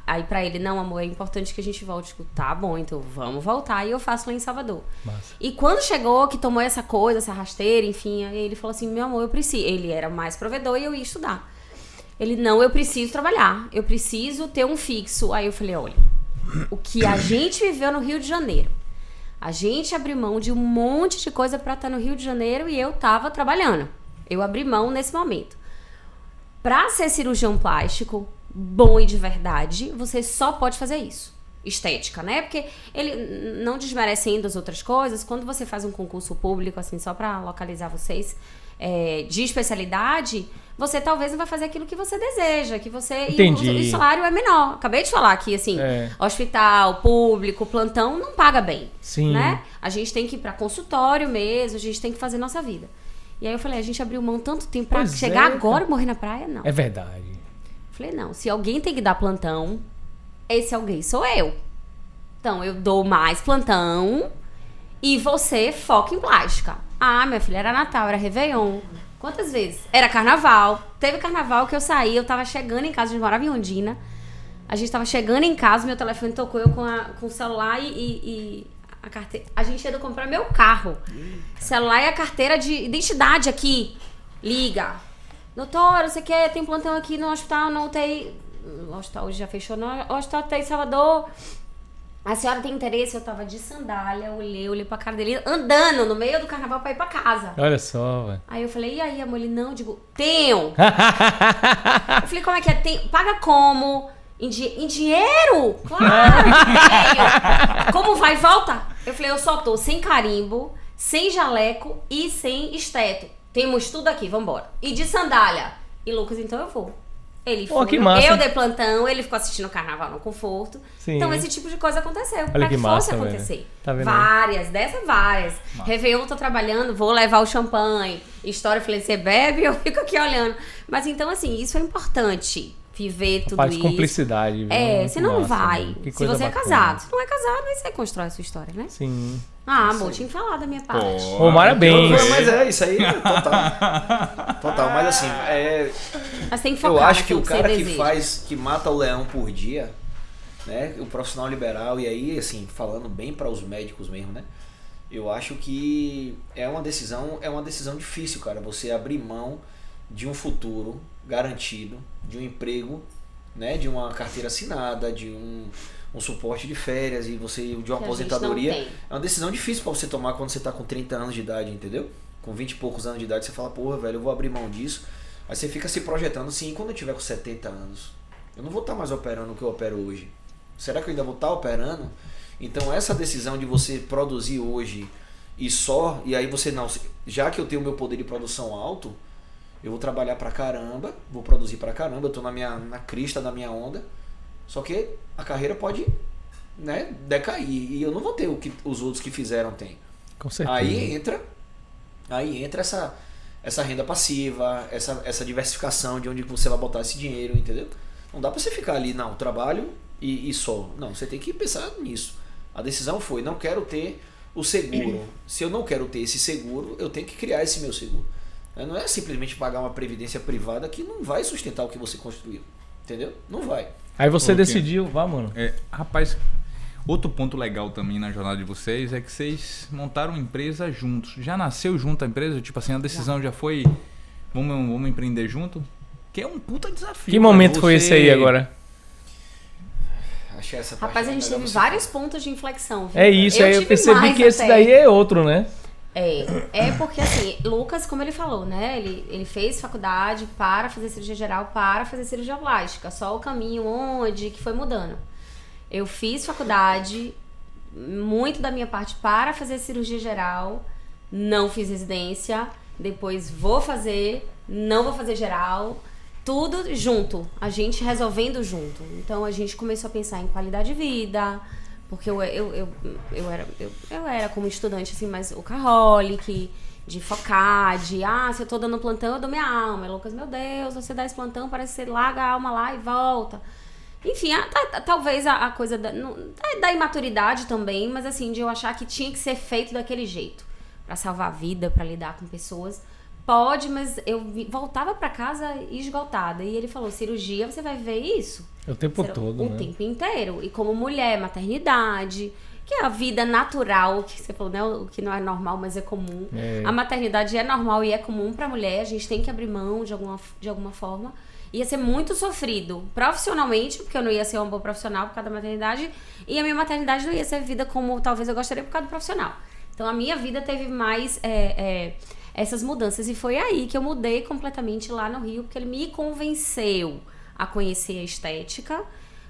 Aí pra ele, não, amor, é importante que a gente volte. Tipo, tá bom, então vamos voltar. E eu faço lá em Salvador. Massa. E quando chegou, que tomou essa coisa, essa rasteira, enfim, aí ele falou assim, meu amor, eu preciso. Ele era mais provedor e eu ia estudar. Ele, não, eu preciso trabalhar. Eu preciso ter um fixo. Aí eu falei, olha, o que a gente viveu no Rio de Janeiro. A gente abriu mão de um monte de coisa pra estar no Rio de Janeiro e eu tava trabalhando. Eu abri mão nesse momento. Pra ser cirurgião plástico bom e de verdade, você só pode fazer isso. Estética, né? Porque ele, não desmerecendo as outras coisas, quando você faz um concurso público, assim, só pra localizar vocês, de especialidade, você talvez não vai fazer aquilo que você deseja, que você... Entendi. E o salário é menor. Acabei de falar aqui, assim, hospital, público, plantão, não paga bem. Sim. Né? A gente tem que ir pra consultório mesmo, a gente tem que fazer nossa vida. E aí eu falei, a gente abriu mão tanto tempo pra chegar agora e morrer na praia? Não. É verdade. Falei, não, se alguém tem que dar plantão, esse alguém sou eu. Então, eu dou mais plantão e você foca em plástica. Ah, minha filha, era Natal, era Réveillon. Quantas vezes? Era carnaval. Teve carnaval que eu saí, eu tava chegando em casa, a gente morava em Ondina. A gente tava chegando em casa, meu telefone tocou, eu com o celular e a carteira. A gente ia comprar meu carro. Celular e a carteira de identidade aqui. Liga. Doutora, você quer? Tem plantão aqui no hospital, não UTI. O hospital hoje já fechou, não. O hospital UTI Salvador. A senhora tem interesse? Eu tava de sandália, olhei pra cara dele, andando no meio do carnaval pra ir pra casa. Olha só, velho. Aí eu falei, e aí, amor? Ele, não, digo, tenho. Eu falei, como é que é? Tem, paga como? Em dinheiro? Claro que tenho. Como vai? Volta. Eu falei, eu só tô sem carimbo, sem jaleco e sem esteto. Temos tudo aqui, vambora. E de sandália. E Lucas, então eu vou. Ele foi, que massa. eu dei plantão, ele ficou assistindo o carnaval no conforto. Sim. Então esse tipo de coisa aconteceu. Olha Pra que que massa, fosse velho. acontecer. Tá vendo? Várias, várias. Réveillon, tô trabalhando, vou levar o champanhe. História, eu falei, você bebe? Eu fico aqui olhando. Mas então, assim, isso é importante. Viver tudo Faz isso. cumplicidade. Viu? Senão não Massa, vai. velho. Que Se coisa você é bacana. casado. Se não é casado, aí você constrói a sua história, né? Sim. Ah, amor, tinha que falar da minha parte. Ô, parabéns. Mas isso aí é total. Mas assim, Mas tem que focar eu acho que naquilo o você cara deseja. que mata o leão por dia, né? O profissional liberal, e aí, assim, falando bem para os médicos mesmo, né? Eu acho que é uma decisão difícil, cara. Você abrir mão de um futuro garantido, de um emprego, né? De uma carteira assinada, de um suporte de férias e de uma Que a gente aposentadoria. não tem. É uma decisão difícil para você tomar quando você tá com 30 anos de idade, entendeu? Com 20 e poucos anos de idade, você fala, porra, velho, eu vou abrir mão disso. Aí você fica se projetando assim, quando eu tiver com 70 anos, eu não vou estar mais operando o que eu opero hoje. Será que eu ainda vou estar operando? Então essa decisão de você produzir hoje e aí você não, já que eu tenho meu poder de produção alto, eu vou trabalhar pra caramba, vou produzir pra caramba, eu tô na crista da minha onda, só que a carreira pode, né, decair e eu não vou ter o que os outros que fizeram têm. Com certeza. Aí entra essa renda passiva, essa diversificação de onde você vai botar esse dinheiro, entendeu? Não dá pra você ficar ali, não, trabalho e só. Não, você tem que pensar nisso. A decisão foi, não quero ter o seguro. Se eu não quero ter esse seguro, eu tenho que criar esse meu seguro. Não é simplesmente pagar uma previdência privada que não vai sustentar o que você construiu. Entendeu? Não vai. Aí você Ok. decidiu, vá, mano. Rapaz, outro ponto legal também na jornada de vocês é que vocês montaram uma empresa juntos. Já nasceu junto a empresa? Tipo assim, a decisão já foi, vamos empreender junto? Que é um puta desafio. Que pra momento foi esse aí agora? Achei essa parte Rapaz, a gente melhor teve você vários pontos de inflexão. Viu? É isso, aí eu tive percebi mais que esse até. daí é outro, né? É porque assim, Lucas, como ele falou, né? Ele fez faculdade para fazer cirurgia geral, para fazer cirurgia plástica. Só o caminho que foi mudando. Eu fiz faculdade, muito da minha parte para fazer cirurgia geral, não fiz residência, depois não vou fazer geral, tudo junto, a gente resolvendo junto. Então a gente começou a pensar em qualidade de vida, porque eu era como estudante assim, mais workaholic, de focar, se eu tô dando plantão, eu dou minha alma. E Lucas, meu Deus, você dá esse plantão, parece que você larga a alma lá e volta. Enfim, talvez a coisa da imaturidade também, mas assim, de eu achar que tinha que ser feito daquele jeito, pra salvar a vida, pra lidar com pessoas. Pode, mas eu voltava pra casa esgotada. E ele falou, cirurgia, você vai ver isso? O tempo todo, O né? tempo inteiro. E como mulher, maternidade, que é a vida natural, que você falou, né? O que não é normal, mas é comum. É. A maternidade é normal e é comum pra mulher. A gente tem que abrir mão de alguma forma. Ia ser muito sofrido profissionalmente, porque eu não ia ser uma boa profissional por causa da maternidade. E a minha maternidade não ia ser vivida como talvez eu gostaria por causa do profissional. Então a minha vida teve mais essas mudanças. E foi aí que eu mudei completamente lá no Rio, porque ele me convenceu a conhecer a estética.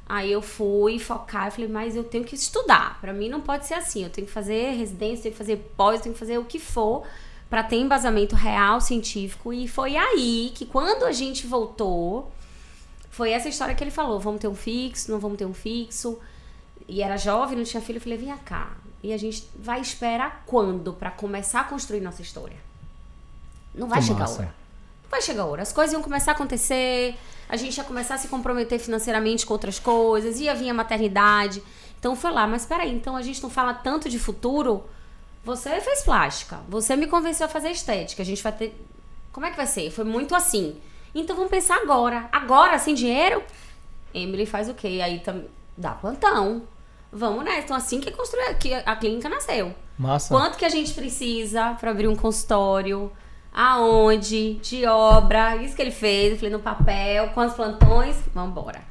Aí eu fui focar e falei, mas eu tenho que estudar. Pra mim não pode ser assim. Eu tenho que fazer residência, tenho que fazer pós, tenho que fazer o que for para ter embasamento real, científico. E foi aí que quando a gente voltou, foi essa história que ele falou, vamos ter um fixo, não vamos ter um fixo. E era jovem, não tinha filho, eu falei, vem cá. E a gente vai esperar quando para começar a construir nossa história? Não vai chegar a hora. Não vai chegar a hora. As coisas iam começar a acontecer, a gente ia começar a se comprometer financeiramente com outras coisas, ia vir a maternidade. Então foi lá, mas peraí, então a gente não fala tanto de futuro? Você fez plástica, você me convenceu a fazer estética, a gente vai ter... Como é que vai ser? Foi muito assim. Então vamos pensar agora. Agora, sem dinheiro? Emily faz o quê? Aí dá plantão. Vamos nessa. Então assim que a clínica nasceu. Massa. Quanto que a gente precisa para abrir um consultório? Aonde? De obra? Isso que ele fez. Eu falei, no papel. Quantos plantões? Vamos embora.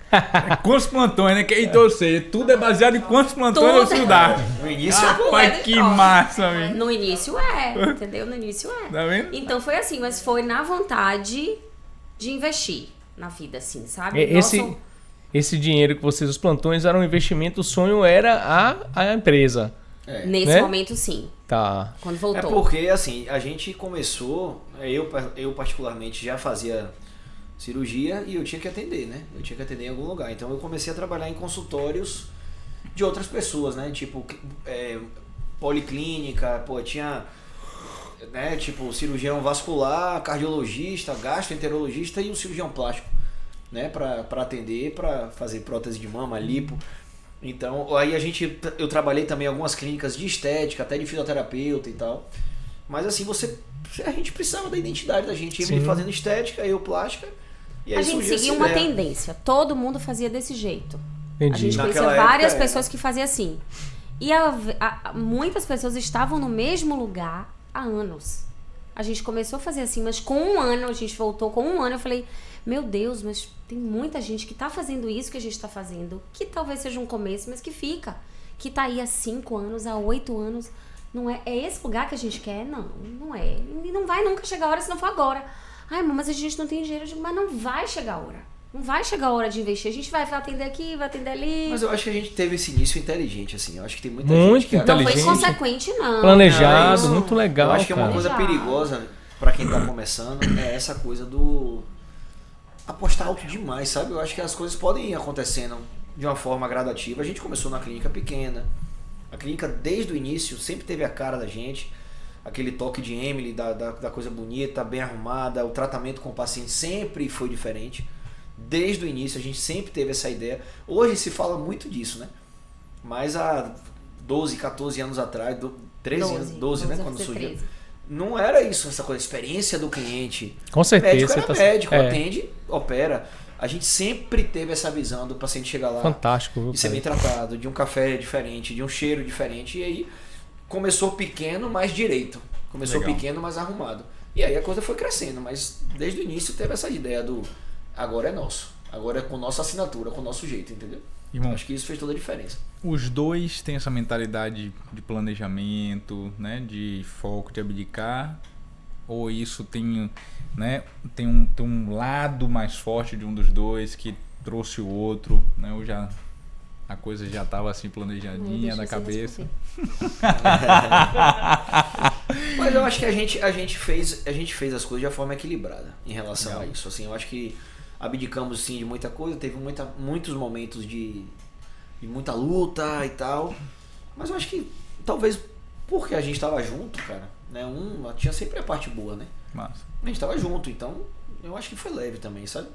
Quantos plantões, né? Então eu sei, tudo é baseado em quantos plantões eu estudar. No início Rapaz, que massa, velho. No início entendeu? No início Tá vendo? Então foi assim, mas foi na vontade de investir na vida, assim, sabe? Esse dinheiro que vocês, os plantões, era um investimento, o sonho era a empresa. Nesse momento, sim. Tá. Quando voltou. É porque, assim, a gente começou, eu particularmente já fazia cirurgia e eu tinha que atender, né? Eu tinha que atender em algum lugar. Então eu comecei a trabalhar em consultórios de outras pessoas, né? Tipo, policlínica, tinha, né? Tipo, cirurgião vascular, cardiologista, gastroenterologista e um cirurgião plástico, né? Pra atender, pra fazer prótese de mama, lipo. Então, aí eu trabalhei também em algumas clínicas de estética, até de fisioterapeuta e tal. Mas assim, a gente precisava da identidade da gente. Ele fazendo estética, eu plástica. E aí a gente seguia uma tendência. Todo mundo fazia desse jeito. Entendi. A gente conhecia várias pessoas que faziam assim. E muitas pessoas estavam no mesmo lugar há anos. A gente começou a fazer assim, mas com um ano, a gente voltou com um ano, eu falei, meu Deus, mas tem muita gente que tá fazendo isso que a gente tá fazendo, que talvez seja um começo, mas que fica. Que tá aí há 5 anos, há 8 anos. Não é esse lugar que a gente quer? Não, não é. E não vai nunca chegar a hora se não for agora. Ai, mas a gente não tem dinheiro. Eu digo, mas não vai chegar a hora. Não vai chegar a hora de investir. A gente vai atender aqui, vai atender ali. Mas eu acho que a gente teve esse início inteligente, assim. Eu acho que tem muita muito gente que... inteligente. Não foi consequente, não. Planejado, não. muito legal. Eu acho que é uma coisa perigosa pra quem tá começando, é essa coisa do apostar alto demais, sabe? Eu acho que as coisas podem ir acontecendo de uma forma gradativa. A gente começou na clínica pequena. A clínica, desde o início, sempre teve a cara da gente. Aquele toque de Emily, da coisa bonita, bem arrumada. O tratamento com o paciente sempre foi diferente. Desde o início, a gente sempre teve essa ideia. Hoje se fala muito disso, né? Mas há 12, 14 anos atrás, 12, né? Quando surgiu. 13. Não era isso, essa coisa, experiência do cliente. Com certeza. Médico era médico, atende, opera. A gente sempre teve essa visão do paciente chegar lá. Fantástico, viu, de ser bem tratado, de um café diferente, de um cheiro diferente. E aí começou pequeno, mas direito. Começou pequeno, mas arrumado. E aí a coisa foi crescendo, mas desde o início teve essa ideia do agora é nosso. Agora é com nossa assinatura, com o nosso jeito, entendeu? Irmão, acho que isso fez toda a diferença. Os dois têm essa mentalidade de planejamento, né, de foco, de abdicar, ou isso tem, né, tem um lado mais forte de um dos dois que trouxe o outro, né, ou já a coisa já estava assim planejadinha na cabeça. Mas eu acho que a gente fez as coisas de uma forma equilibrada em relação a isso. Assim, eu acho que abdicamos sim de muita coisa, teve muitos momentos de muita luta e tal, mas eu acho que talvez porque a gente estava junto, cara, né, tinha sempre a parte boa, né? Massa. A gente estava junto, então eu acho que foi leve também, sabe?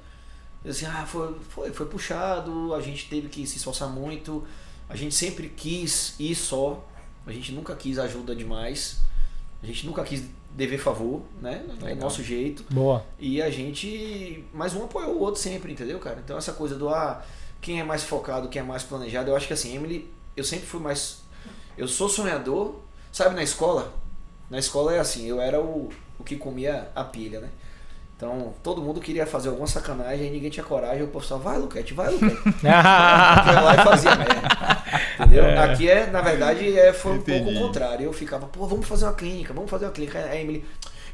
Assim, foi puxado, a gente teve que se esforçar muito, a gente sempre quis ir só, a gente nunca quis ajuda demais, a gente nunca quis dever favor, né? É o nosso jeito. Boa. E a gente... Mas um apoiou o outro sempre, entendeu, cara? Então essa coisa do... quem é mais focado, quem é mais planejado. Eu acho que assim, Emily... Eu sempre fui mais... Eu sou sonhador. Sabe, na escola? Na escola é assim, eu era o que comia a pilha, né? Então, todo mundo queria fazer alguma sacanagem, aí ninguém tinha coragem. O professor, vai, Luquete. Eu ia lá e fazia merda. Entendeu? Aqui na verdade, foi um pouco o contrário. Eu ficava, vamos fazer uma clínica. Aí a Emily,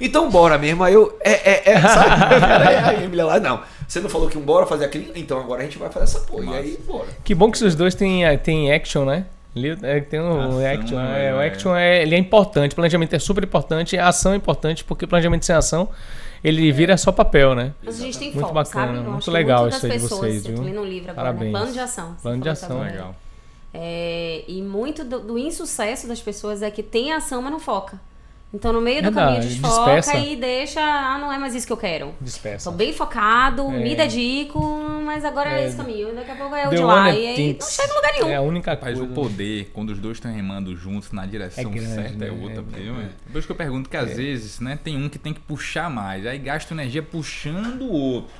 então bora mesmo. Aí eu, sabe? A Emily lá, não. Você não falou que bora fazer a clínica? Então agora a gente vai fazer essa porra. E aí, bora. Que bom que os dois têm action, né? Tem um Action, action. né? O action ele é importante. Planejamento é super importante. A ação é importante, porque planejamento sem ação, ele vira só papel, né? Mas a gente tem Muito foco, bacana, sabe? Eu muito acho que legal muitas isso aí de pessoas, vocês, eu tô viu? lendo um livro agora, né? Parabéns. Plano de ação. Plano de ação. Legal. E muito do insucesso das pessoas é que tem ação, mas não foca. Então, no meio do Verdade, caminho, desfoca dispersa. e deixa... não é mais isso que eu quero. Dispersa. Tô bem focado, me dedico, mas agora é esse caminho. Daqui a pouco é o The de one lá. that E aí thinks. não chega em lugar nenhum. É a única Rapaz, coisa. o poder, quando os dois estão remando juntos na direção É grande, certa, é né? outra. Depois que eu pergunto que às vezes, né, tem um que tem que puxar mais, aí gasta energia puxando o outro.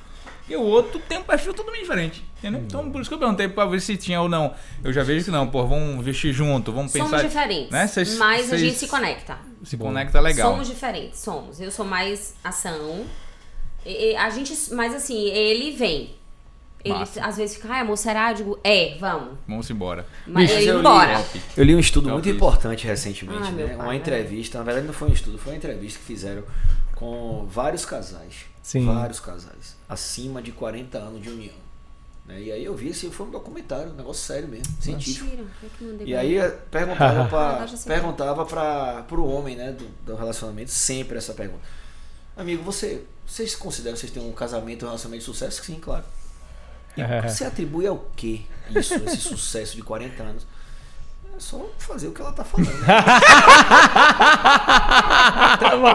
E o outro tem um perfil totalmente diferente, entendeu? Então, por isso que eu perguntei pra ver se tinha ou não. Eu já vejo que não, pô, vamos vestir junto, vamos pensar... Somos diferentes, né? mas a gente se conecta. Se conecta legal. Somos diferentes, somos. Eu sou mais ação. A gente, mas assim, ele vem. Ele Massa. às vezes fica, amor, será? Eu digo, vamos. Vamos embora. Mas Bicho, ele eu embora. Top. Eu li um estudo Top muito isso. importante recentemente, Ah, meu né? pai, Uma né? entrevista, na verdade não foi um estudo, foi uma entrevista que fizeram com vários casais. Sim. Vários casais. Acima de 40 anos de união. Né? E aí eu vi, foi um documentário, um negócio sério mesmo, científico. Mentira, eu que mandei E pra aí ele. perguntava pro homem, né, do relacionamento, sempre essa pergunta. Amigo, vocês consideram que vocês têm um casamento, um relacionamento de sucesso? Sim, claro. E você atribui ao quê isso, esse sucesso de 40 anos? É só fazer o que ela tá falando. Né?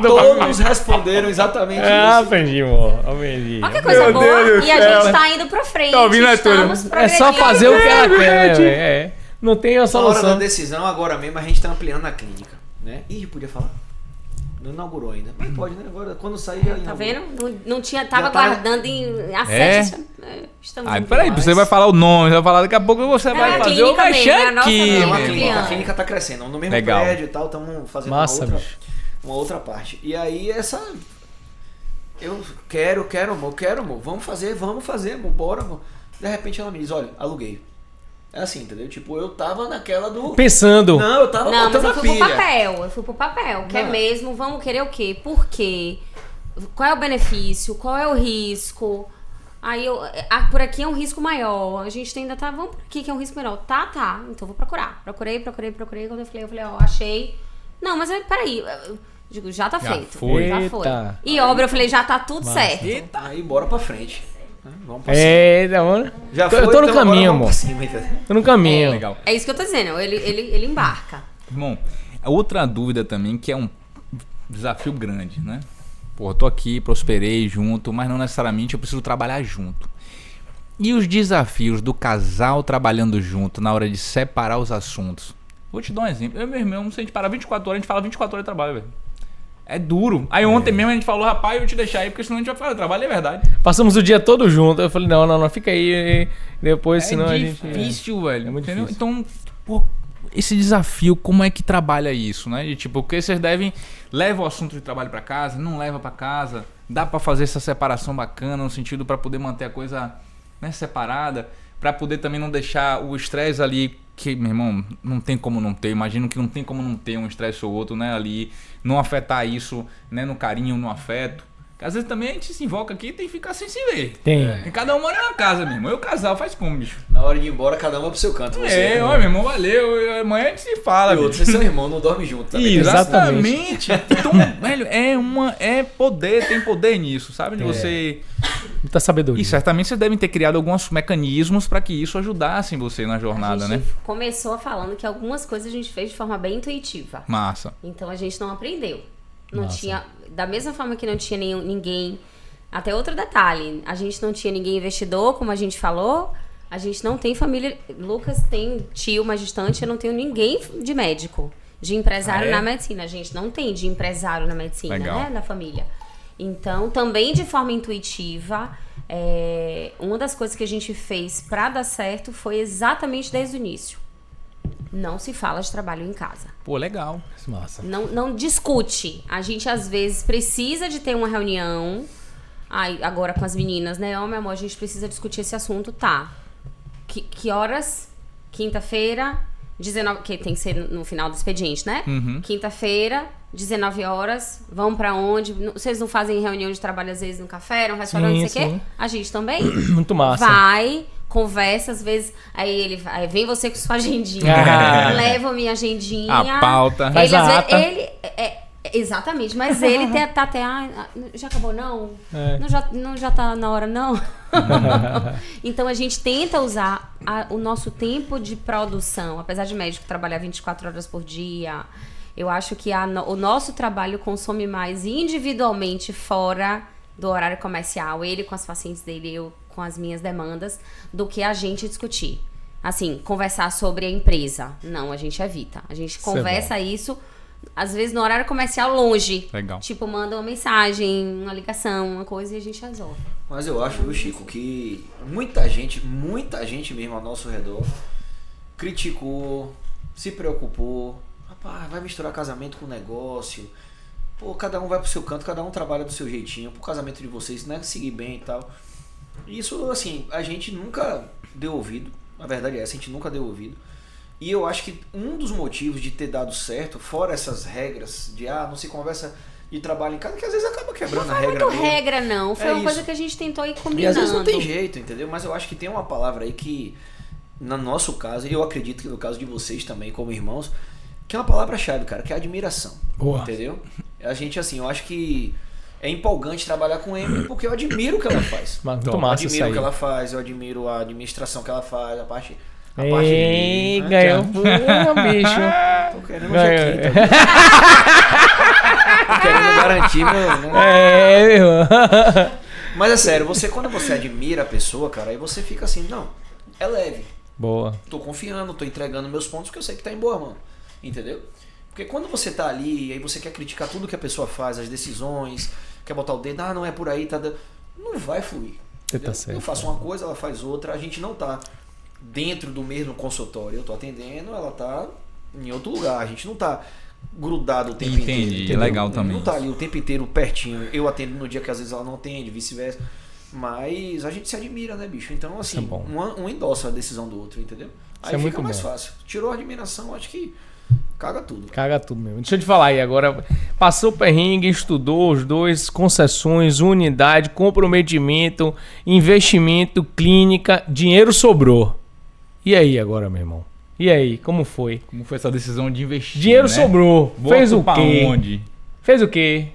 Todos responderam exatamente isso. Aprendi, amor. Aprendi. Olha que coisa Meu boa. Deus do E a céu. gente tá indo pra frente. Tá ouvindo, Arthur? Estamos É só progredindo. fazer o que ela quer, velho. Não tem a Na hora da solução. decisão, agora mesmo, a gente tá ampliando a clínica. Né? Ih, podia falar? Não inaugurou ainda. Mas pode, né? Agora, quando sair, já Tá inaugura. vendo? Não tinha, tava Já tá- guardando em acesso. Estamos Aí, indo. peraí, Mas- você vai falar o nome, você vai falar daqui a pouco você vai a fazer o clínica mesmo, é a nossa aqui. É uma Sim. clínica, a Criando. clínica tá crescendo. No mesmo Legal. prédio e tal, estamos fazendo Massa, uma bicho. outra parte. E aí eu quero, amor, vamos fazer, amor, bora, amor. De repente ela me diz, olha, aluguei. É assim, entendeu? Tipo, eu tava naquela do... Pensando. Não, eu tava Não, mas botando eu a fui pro pilha. papel. Eu fui pro papel. Quer Não. mesmo? Vamos querer o quê? Por quê? Qual é o benefício? Qual é o risco? Aí por aqui é um risco maior. A gente ainda tá, vamos por aqui que é um risco menor. Tá. Então vou procurar. Procurei. Quando eu falei, ó, achei. Não, mas peraí. Eu digo, já tá Já feito. foi. Já foi. Eita. E obra, eu falei, já tá tudo certo. Aí bora pra frente. Né? Vamos pra cima. É, da hora. Já tô, foi, eu tô no então agora caminho, vamos amor. pra cima, entendeu? Tô no caminho. Legal. É isso que eu tô dizendo. Ele embarca. Irmão, outra dúvida também, que é um desafio grande, né? Pô, eu tô aqui, prosperei junto, mas não necessariamente eu preciso trabalhar junto. E os desafios do casal trabalhando junto na hora de separar os assuntos? Vou te dar um exemplo. Eu e meu irmão, se a gente parar 24 horas, a gente fala 24 horas de trabalho, velho. É duro. Aí ontem mesmo a gente falou, rapaz, eu vou te deixar aí, porque senão a gente vai fazer trabalho, é verdade. Passamos o dia todo junto. Eu falei, não, fica aí. Depois, senão a gente. Difícil, velho. É muito entendeu? difícil. Então, pô, esse desafio, como é que trabalha isso, né? De, tipo, porque vocês devem... Leva o assunto de trabalho pra casa, não leva pra casa. Dá pra fazer essa separação bacana, no sentido pra poder manter a coisa, né, separada. Pra poder também não deixar o estresse ali, que, meu irmão, não tem como não ter. Imagino que não tem como não ter um estresse ou outro, né, ali. Não afetar isso, né, no carinho, no afeto. Porque às vezes também a gente se invoca aqui e tem que ficar sem se ver. Tem. E cada um mora na casa, meu irmão. E o casal faz como, bicho? Na hora de ir embora, cada um vai pro seu canto. Você, Ó, meu irmão, valeu. Amanhã a gente se fala, E outro, bicho. você é seu irmão, não dorme junto. Também. Exatamente. Então, velho, é poder, tem poder nisso, sabe? De você... Muita sabedoria. E certamente vocês devem ter criado alguns mecanismos para que isso ajudasse você na jornada, A né? gente começou falando que algumas coisas a gente fez de forma bem intuitiva. Massa. Então a gente não aprendeu. Não Massa. tinha. Da mesma forma que não tinha ninguém. Até outro detalhe, a gente não tinha ninguém investidor, como a gente falou. A gente não tem família. Lucas tem tio mais distante, eu não tenho ninguém de médico, de empresário na medicina. A gente não tem de empresário na medicina, Legal. né? Na família. Então, também de forma intuitiva, uma das coisas que a gente fez pra dar certo foi exatamente desde o início. Não se fala de trabalho em casa. Pô, legal. Massa. Não discute. A gente, às vezes, precisa de ter uma reunião. Agora com as meninas, né? Ó, meu amor, a gente precisa discutir esse assunto. Tá. Que horas? Quinta-feira, 19... Que tem que ser no final do expediente, né? Uhum. Quinta-feira, 19 horas. Vão pra onde? Vocês não fazem reunião de trabalho, às vezes, no café, no restaurante, Sim, não sei o quê? sim. A gente também Muito massa. vai, conversa, às vezes, aí vem você com sua agendinha, leva a minha agendinha. A pauta. Faz Ele, a às vezes, ata. exatamente, mas ele tá até, já acabou não? É. Não já tá na hora não? Então a gente tenta usar o nosso tempo de produção, apesar de médico trabalhar 24 horas por dia, eu acho que o nosso trabalho consome mais individualmente fora do horário comercial, ele com as pacientes dele, eu com as minhas demandas, do que a gente discutir. Assim, conversar sobre a empresa. Não, a gente evita. A gente conversa isso, às vezes no horário comercial, longe. Legal. Tipo, manda uma mensagem, uma ligação, uma coisa e a gente resolve. Mas eu acho, viu, Chico, que muita gente mesmo ao nosso redor criticou, se preocupou. Rapaz, vai misturar casamento com negócio. Pô, cada um vai pro seu canto, cada um trabalha do seu jeitinho. Pro casamento de vocês, né? Seguir bem e tal. Isso, assim, a gente nunca deu ouvido. A verdade é essa, a gente nunca deu ouvido. E eu acho que um dos motivos de ter dado certo, fora essas regras de, não se conversa de trabalho em casa, que às vezes acaba quebrando a regra. Não foi mesmo. regra, não. Foi É uma coisa isso. que a gente tentou ir combinando. E às vezes não tem jeito, entendeu? Mas eu acho que tem uma palavra aí que, no nosso caso, e eu acredito que no caso de vocês também, como irmãos, que é uma palavra-chave, cara, que é admiração. Boa. Entendeu? A gente, assim, eu acho que é empolgante trabalhar com Emily porque eu admiro o que ela faz. Mas muito Eu massa isso admiro o aí. que ela faz, eu admiro a administração que ela faz, a parte Ei, de... ganhou. Boa, bicho. Tô querendo um Ganhou. jequinho, tá? Tô querendo garantir meu... Né? É, meu. Mas é sério, quando você admira a pessoa, cara, aí você fica assim, não, é leve. Boa. Tô confiando, tô entregando meus pontos porque eu sei que tá em boa mão. Entendeu? Porque quando você tá ali e aí você quer criticar tudo que a pessoa faz, as decisões, quer botar o dedo, não é por aí, tá dando... Não vai fluir. Você tá entendeu? certo. Eu faço uma coisa, ela faz outra, a gente não tá dentro do mesmo consultório. Eu tô atendendo, ela tá em outro lugar. A gente não tá grudado o tempo inteiro. Entendi, entendeu? legal também Não tá isso. ali o tempo inteiro pertinho. Eu atendo no dia que às vezes ela não atende, vice-versa. Mas a gente se admira, né, bicho? Então, assim, Isso é bom. um endossa a decisão do outro, entendeu? Aí é fica muito mais bom. fácil. Tirou a admiração, acho que caga tudo. Caga tudo mesmo. Deixa eu te falar aí agora. Passou o perrengue, estudou os dois, concessões, unidade, comprometimento, investimento, clínica, dinheiro sobrou. E aí agora, meu irmão? E aí, como foi? Como foi essa decisão de investir? Dinheiro né? sobrou. Boto Fez o pra quê? onde? Fez o quê?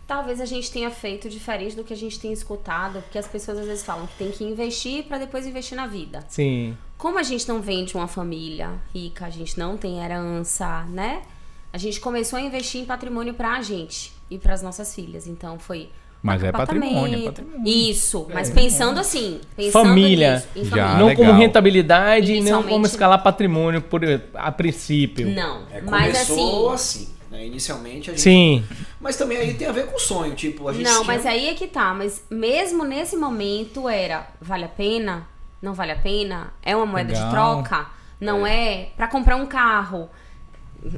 Talvez a gente tenha feito diferente do que a gente tem escutado, porque as pessoas às vezes falam que tem que investir para depois investir na vida. Sim. Como a gente não vem de uma família rica, a gente não tem herança, né? A gente começou a investir em patrimônio pra gente e pras nossas filhas. Então foi Mas é patrimônio, é apartamento. patrimônio. Isso, mas pensando assim, pensando Família. nisso, em Já. família. Não como legal. rentabilidade, não Inicialmente- como escalar patrimônio a princípio. Não, É, mas começou assim, né? Inicialmente a gente... Sim. Mas também aí tem a ver com o sonho, tipo, a gente não, tinha- mas aí é que tá. Mas mesmo nesse momento era, vale a pena? Não vale a pena? É uma moeda Legal. de troca? Não é? Pra comprar um carro.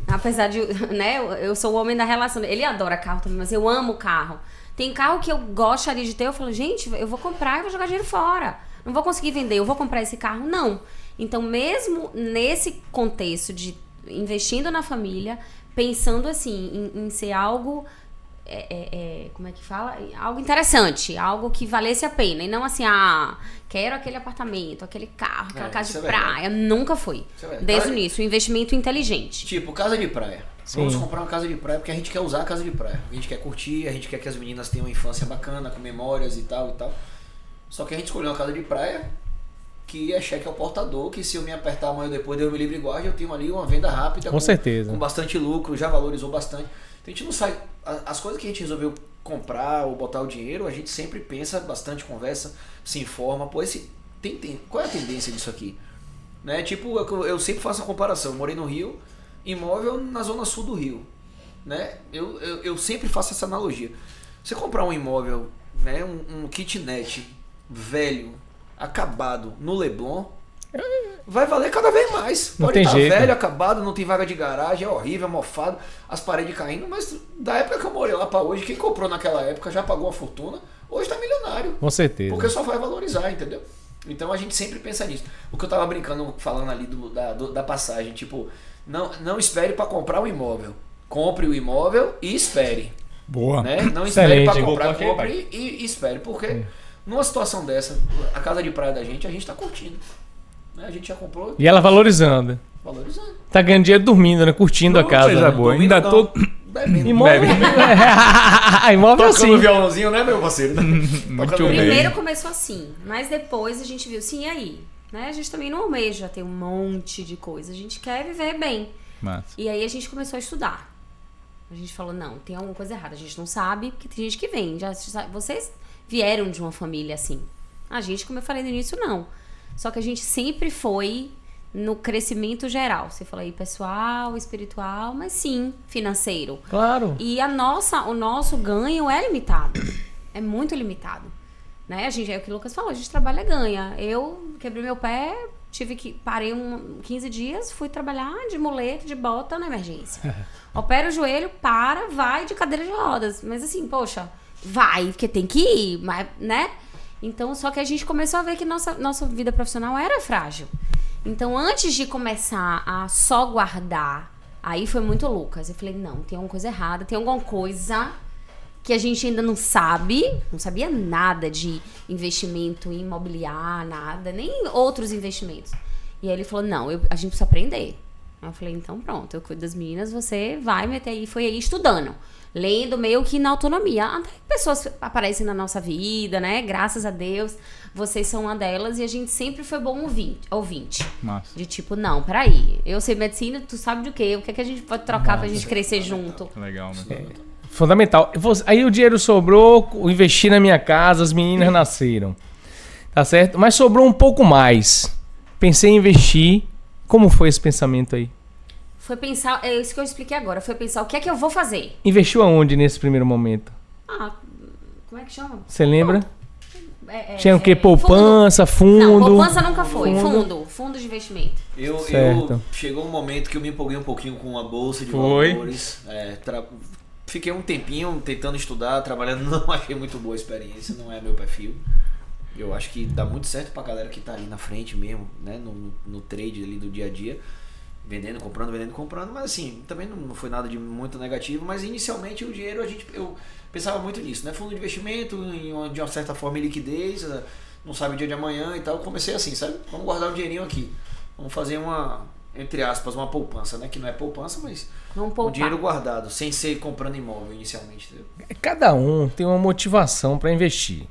Apesar de, né, eu sou o homem da relação. Ele adora carro também, mas eu amo carro. Tem carro que eu gostaria de ter, eu falo, gente, eu vou comprar e vou jogar dinheiro fora. Não vou conseguir vender, eu vou comprar esse carro? Não. Então, mesmo nesse contexto de investindo na família, pensando assim, em ser algo, como é que fala? Algo interessante, algo que valesse a pena. E não assim, quero aquele apartamento, aquele carro, aquela casa isso de é verdade. praia. Nunca foi. Isso é verdade. Desde o Cara, início, um investimento inteligente. Tipo, casa de praia. Sim. Vamos comprar uma casa de praia porque a gente quer usar a casa de praia. A gente quer curtir, a gente quer que as meninas tenham uma infância bacana, com memórias e tal e tal. Só que a gente escolheu uma casa de praia que é cheque ao portador, que se eu me apertar amanhã ou depois, Deus me livre e guarde, eu tenho ali uma venda rápida. Com certeza. Com bastante lucro, já valorizou bastante. Então a gente não sai... As coisas que a gente resolveu comprar ou botar o dinheiro, a gente sempre pensa bastante, conversa, se informa. Pô, qual é a tendência disso aqui? Né? Tipo, eu sempre faço a comparação. Eu morei no Rio, imóvel na zona sul do Rio. Né? Eu sempre faço essa analogia. Você comprar um imóvel, né, um kitnet velho, acabado no Leblon, vai valer cada vez mais. Não Pode tem estar jeito. velho, acabado, não tem vaga de garagem, é horrível, é mofado, as paredes caindo, mas da época que eu morei lá pra hoje, quem comprou naquela época já pagou uma fortuna, hoje tá milionário. Com certeza. Porque só vai valorizar, entendeu? Então a gente sempre pensa nisso. O que eu tava brincando, falando ali da passagem, tipo, não espere pra comprar um imóvel. Compre o imóvel e espere. Boa. Né? Não espere Excelente. pra comprar, Voltou aqui, compre e espere. Porque numa situação dessa, a casa de praia da gente, a gente tá curtindo. Né? A gente já comprou, E ela valorizando. valorizando. Tá ganhando dinheiro dormindo, né? Curtindo a casa. coisa Né? boa. Dormindo Ainda não, tô bebendo. Imóvel, imóvel Tocando assim. violãozinho, né, meu parceiro? muito Tocando bem. Primeiro começou assim, mas depois a gente viu, sim, e aí? Né? A gente também não almeja ter um monte de coisa, a gente quer viver bem. Massa. E aí a gente começou a estudar. A gente falou, não, tem alguma coisa errada. A gente não sabe, porque tem gente que vem. Vocês vieram de uma família assim. A gente, como eu falei no início, não. Só que a gente sempre foi no crescimento geral. Você falou aí pessoal, espiritual, mas sim, financeiro. Claro. E o nosso ganho é limitado. É muito limitado. Né? A gente, é o que o Lucas falou, a gente trabalha e ganha. Eu quebrei meu pé, parei 15 dias, fui trabalhar de muleta, de bota na emergência. Opera o joelho, vai de cadeira de rodas. Mas assim, poxa, vai, porque tem que ir, mas, né? Então, só que a gente começou a ver que nossa vida profissional era frágil. Então, antes de começar a só guardar, aí foi muito Lucas. Eu falei, não, tem alguma coisa errada, tem alguma coisa que a gente ainda não sabia nada de investimento imobiliário, nada, nem outros investimentos. E aí ele falou, não, a gente precisa aprender. Aí eu falei, então pronto, eu cuido das meninas, você vai meter aí. Foi aí estudando, lendo meio que na autonomia. Até pessoas aparecem na nossa vida, né? Graças a Deus, vocês são uma delas e a gente sempre foi bom ouvinte. Massa. De tipo, não, peraí, eu sei medicina, tu sabe do quê? O que é que a gente pode trocar pra gente crescer junto? Legal, mesmo. Fundamental. Aí o dinheiro sobrou, investir na minha casa, as meninas nasceram. Tá certo? Mas sobrou um pouco mais. Pensei em investir. Como foi esse pensamento aí? Foi pensar, é isso que eu expliquei agora, foi pensar o que é que eu vou fazer. Investiu aonde nesse primeiro momento? Como é que chama? Você lembra? Tinha o quê? Poupança, fundo? Não, poupança nunca foi. Fundo de investimento. Certo. Chegou um momento que eu me empolguei um pouquinho com a bolsa de Foi. valores. Fiquei um tempinho tentando estudar, trabalhando, não achei muito boa a experiência, não é meu perfil. Eu acho que dá muito certo pra galera que tá ali na frente mesmo, né? No trade ali do dia a dia. Vendendo, comprando, mas assim, também não foi nada de muito negativo, mas inicialmente o dinheiro eu pensava muito nisso, né? Fundo de investimento, de uma certa forma em liquidez, não sabe o dia de amanhã e tal. Eu comecei assim, sabe? Vamos guardar um dinheirinho aqui. Vamos fazer entre aspas, uma poupança, né? Que não é poupança, mas um dinheiro guardado, sem ser comprando imóvel inicialmente, entendeu? Cada um tem uma motivação para investir.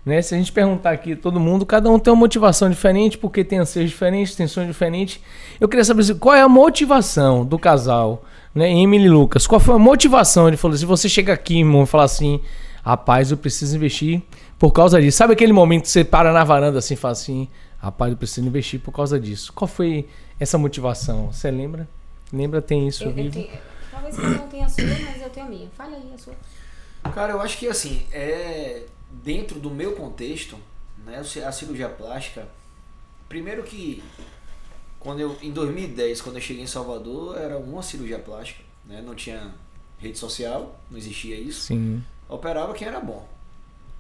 Né? Se a gente perguntar aqui todo mundo, cada um tem uma motivação diferente, porque tem anseios diferentes, tem sonhos diferentes. Eu queria saber qual é a motivação do casal, né? Emily e Lucas. Qual foi a motivação? Ele falou, se você chega aqui, irmão, e fala assim, rapaz, eu preciso investir por causa disso. Sabe aquele momento que você para na varanda assim e fala assim, rapaz, eu preciso investir por causa disso. Qual foi essa motivação? Você lembra? Lembra? Tem isso vivo? Talvez eu não tenha a sua, mas eu tenho a minha. Fala aí a sua. Cara, eu acho que assim, dentro do meu contexto, né, a cirurgia plástica, primeiro que em 2010, quando eu cheguei em Salvador, era uma cirurgia plástica, né, não tinha rede social, não existia isso. Sim. Operava quem era bom,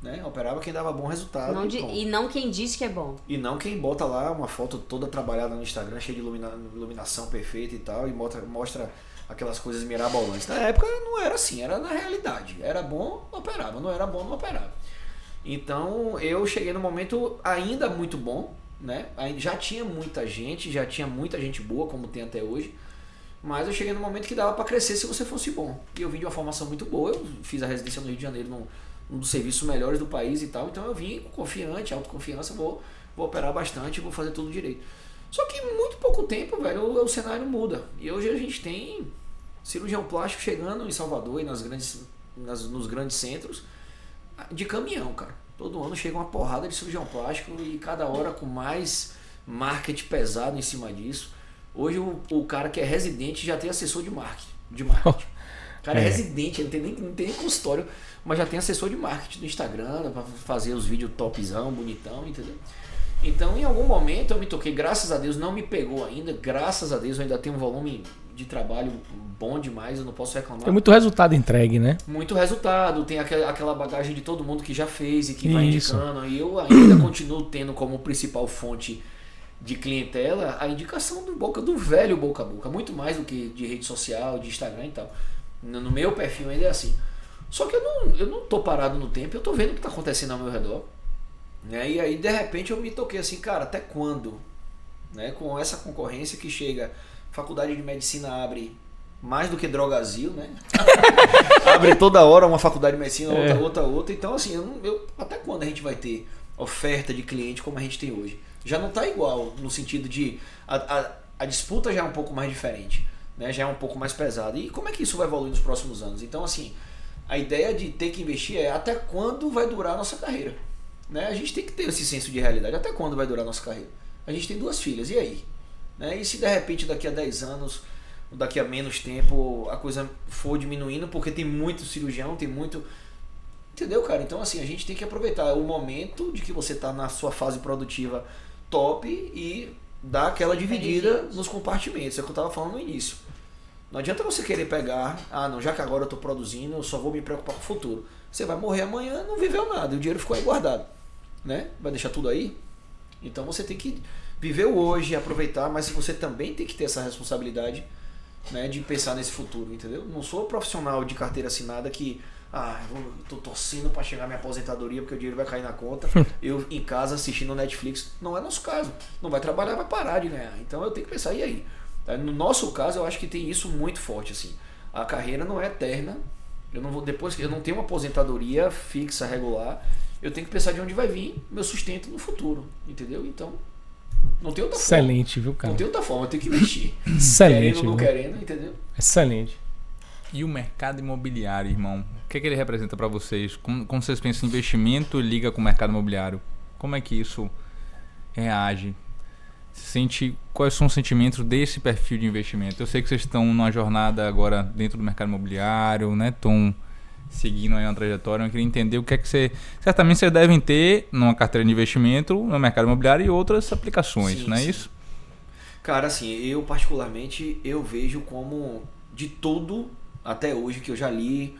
né, operava quem dava bom resultado. E não quem diz que é bom. E não quem bota lá uma foto toda trabalhada no Instagram, cheia de iluminação perfeita e tal, e mostra aquelas coisas mirabolantes. Na época não era assim, era na realidade. Era bom, operava, não era bom, não operava. Então eu cheguei no momento ainda muito bom, né? Já tinha muita gente boa, como tem até hoje, mas eu cheguei no momento que dava para crescer se você fosse bom. E eu vim de uma formação muito boa, eu fiz a residência no Rio de Janeiro, num dos serviços melhores do país e tal, então eu vim confiante, autoconfiança, vou operar bastante, vou fazer tudo direito. Só que em muito pouco tempo, velho, o cenário muda. E hoje a gente tem cirurgião plástico chegando em Salvador e nos grandes centros, de caminhão, cara. Todo ano chega uma porrada de cirurgião plástico e cada hora com mais marketing pesado em cima disso. Hoje o cara que é residente já tem assessor de marketing. O cara é residente, não tem nem consultório, mas já tem assessor de marketing no Instagram para fazer os vídeos topzão, bonitão, entendeu? Então em algum momento eu me toquei, graças a Deus não me pegou ainda, graças a Deus eu ainda tenho um volume de trabalho bom demais, eu não posso reclamar. Tem muito resultado entregue, né? Muito resultado, tem aquela bagagem de todo mundo que já fez e que vai indicando, e eu ainda continuo tendo como principal fonte de clientela a indicação do velho boca a boca, muito mais do que de rede social, de Instagram e tal. No meu perfil ainda é assim. Só que eu não tô parado no tempo, eu tô vendo o que tá acontecendo ao meu redor. Né? E aí, de repente, eu me toquei assim, cara, até quando? Né? Com essa concorrência que chega, faculdade de medicina abre mais do que Drogasil, né? Abre toda hora uma faculdade de medicina, outra. Então, assim, até quando a gente vai ter oferta de cliente como a gente tem hoje? Já não está igual, no sentido de a disputa já é um pouco mais diferente, né? Já é um pouco mais pesada. E como é que isso vai evoluir nos próximos anos? Então, assim, a ideia de ter que investir é até quando vai durar a nossa carreira. Né? A gente tem que ter esse senso de realidade. Até quando vai durar a nossa carreira? A gente tem 2 filhas, e aí? Né? E se de repente daqui a 10 anos, daqui a menos tempo, a coisa for diminuindo, porque tem muito cirurgião, tem muito... Entendeu, cara? Então, assim, a gente tem que aproveitar o momento de que você está na sua fase produtiva top e dar aquela dividida nos compartimentos. É o que eu estava falando no início. Não adianta você querer pegar, não, já que agora eu estou produzindo, eu só vou me preocupar com o futuro. Você vai morrer amanhã, não viveu nada, e o dinheiro ficou aí guardado. Né? Vai deixar tudo aí? Então você tem que viver o hoje, aproveitar, mas você também tem que ter essa responsabilidade, né, de pensar nesse futuro, entendeu? Não sou profissional de carteira assinada que eu tô torcendo para chegar à minha aposentadoria porque o dinheiro vai cair na conta, eu em casa assistindo Netflix. Não é nosso caso. Não vai trabalhar, vai parar de ganhar. Então eu tenho que pensar, e aí? No nosso caso, eu acho que tem isso muito forte, assim. A carreira não é eterna. Depois que eu não tenho uma aposentadoria fixa, regular, eu tenho que pensar de onde vai vir meu sustento no futuro, entendeu? Então, não tem outra forma. Excelente, viu, cara? Não tem outra forma, eu tenho que investir. Excelente. Querendo ou não querendo, entendeu? Excelente. E o mercado imobiliário, irmão? O que ele representa para vocês? Como vocês pensam em investimento liga com o mercado imobiliário? Como é que isso reage? Quais são os sentimentos desse perfil de investimento? Eu sei que vocês estão numa jornada agora dentro do mercado imobiliário, né? Estão seguindo aí uma trajetória. Eu queria entender o que é que certamente vocês devem ter numa carteira de investimento no mercado imobiliário e outras aplicações, sim, não é sim. isso? Cara, assim, eu particularmente, eu vejo como de tudo até hoje que eu já li,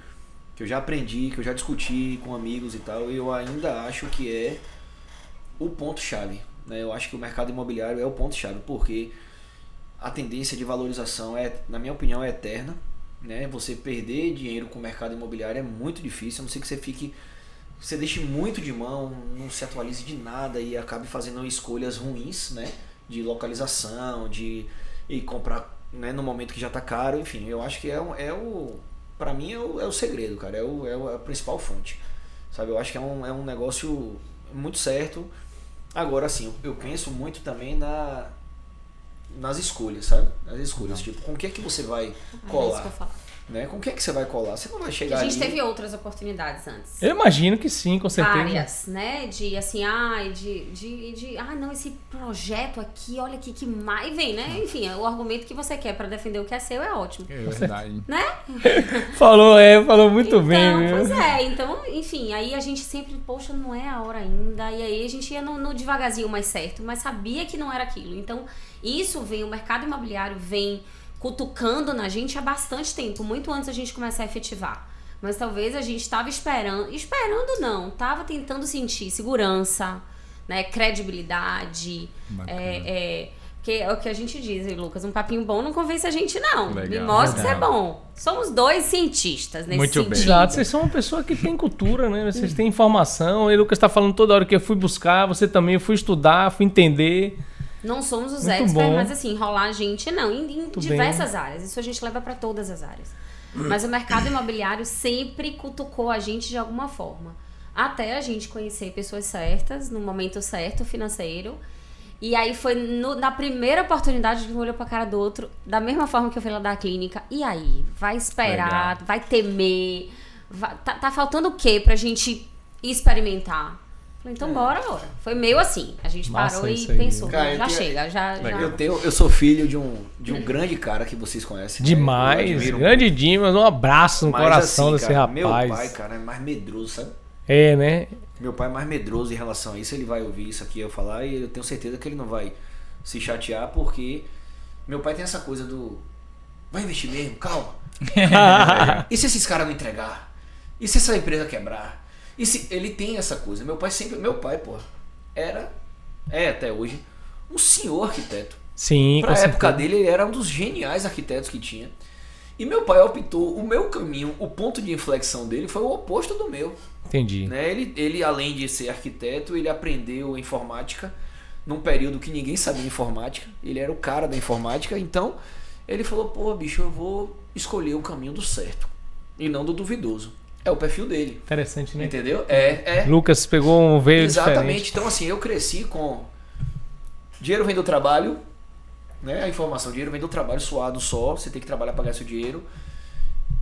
que eu já aprendi, que eu já discuti com amigos e tal, eu ainda acho que é o ponto-chave. Né? Eu acho que o mercado imobiliário é o ponto-chave, porque a tendência de valorização, na minha opinião, é eterna. Né? Você perder dinheiro com o mercado imobiliário é muito difícil, a não ser que você deixe muito de mão, não se atualize de nada e acabe fazendo escolhas ruins, né? De localização, de comprar, né, no momento que já está caro. Enfim, eu acho que para mim é o segredo, cara, é a principal fonte, sabe? Eu acho que é um negócio muito certo. Agora, assim, eu penso muito também nas escolhas, sabe? Nas escolhas, tipo, com o que é que você vai colar? É isso que eu falo. Né? Com o que é que você vai colar? Você não vai chegar A gente ali... teve outras oportunidades antes. Eu imagino que sim, com certeza. Várias, né? De assim, não, esse projeto aqui, olha aqui que mais vem, né? Enfim, o argumento que você quer pra defender o que é seu é ótimo. É verdade. Né? Falou muito bem. Então, pois é. Então, enfim, aí a gente sempre, poxa, não é a hora ainda. E aí a gente ia no devagarzinho mais certo, mas sabia que não era aquilo. Então, o mercado imobiliário vem cutucando na gente há bastante tempo, muito antes da gente começar a efetivar. Mas talvez a gente estava esperando não, estava tentando sentir segurança, né, credibilidade, que é o que a gente diz, hein, Lucas, um papinho bom não convence a gente não. Legal, me mostra que legal. você é bom. Somos 2 cientistas nesse Muito sentido. bem. Exato, vocês são uma pessoa que tem cultura, né? Vocês têm informação. E o Lucas está falando toda hora que eu fui buscar, você também, eu fui estudar, fui entender. Não somos os Muito experts, bom. mas assim, enrolar a gente não, em diversas áreas. Isso a gente leva para todas as áreas. Mas o mercado imobiliário sempre cutucou a gente de alguma forma. Até a gente conhecer pessoas certas, no momento certo, financeiro. E aí foi na primeira oportunidade que um olhou pra cara do outro, da mesma forma que eu fui lá da clínica. E aí? Vai esperar, vai temer? Tá faltando o quê pra gente experimentar? Falei, então bora. Foi meio assim. A gente Massa parou e isso aí. pensou, Cara, já chega, já. Eu sou filho de um grande cara que vocês conhecem. Demais. Eu admiro Grande Dimas, um abraço no Mas, coração assim, desse cara, rapaz. Meu pai, cara, é mais medroso, sabe? É, né? Meu pai é mais medroso em relação a isso. Ele vai ouvir isso aqui eu falar e eu tenho certeza que ele não vai se chatear, porque meu pai tem essa coisa do... Vai investir mesmo? Calma. E se esses caras não entregar? E se essa empresa quebrar? E se ele tem essa coisa? Meu pai, pô, é até hoje um senhor arquiteto. Sim, Pra com época certeza. dele, ele era um dos geniais arquitetos que tinha. E meu pai optou, o meu caminho, o ponto de inflexão dele foi o oposto do meu. Entendi. Né? Ele, além de ser arquiteto, ele aprendeu informática num período que ninguém sabia informática. Ele era o cara da informática, então ele falou, pô, bicho, eu vou escolher o caminho do certo e não do duvidoso. É o perfil dele. Interessante, né? Entendeu? Lucas pegou um veio Exatamente. diferente. Então, assim, eu cresci com dinheiro vem do trabalho, né? A informação, dinheiro vem do trabalho suado só, você tem que trabalhar para ganhar seu dinheiro.